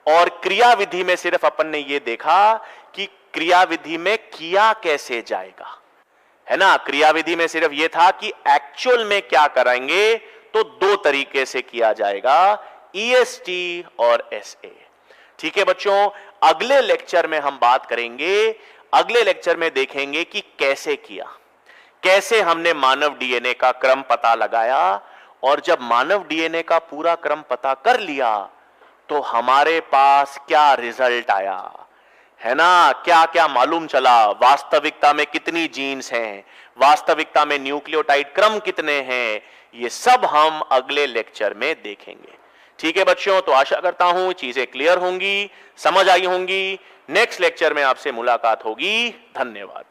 और क्रियाविधि में सिर्फ अपन ने ये देखा कि क्रियाविधि में किया कैसे जाएगा, है ना। क्रियाविधि में सिर्फ यह था कि एक्चुअल में क्या कराएंगे, तो दो तरीके से किया जाएगा, ईएसटी और एसए। ठीक है बच्चों, अगले लेक्चर में हम बात करेंगे, अगले लेक्चर में देखेंगे कि कैसे किया, कैसे हमने मानव डीएनए का क्रम पता लगाया, और जब मानव डीएनए का पूरा क्रम पता कर लिया तो हमारे पास क्या रिजल्ट आया, है ना। क्या क्या मालूम चला, वास्तविकता में कितनी जीन्स हैं, वास्तविकता में न्यूक्लियोटाइड क्रम कितने हैं, ये सब हम अगले लेक्चर में देखेंगे। ठीक है बच्चों, तो आशा करता हूं चीजें क्लियर होंगी, समझ आई होंगी। नेक्स्ट लेक्चर में आपसे मुलाकात होगी। धन्यवाद।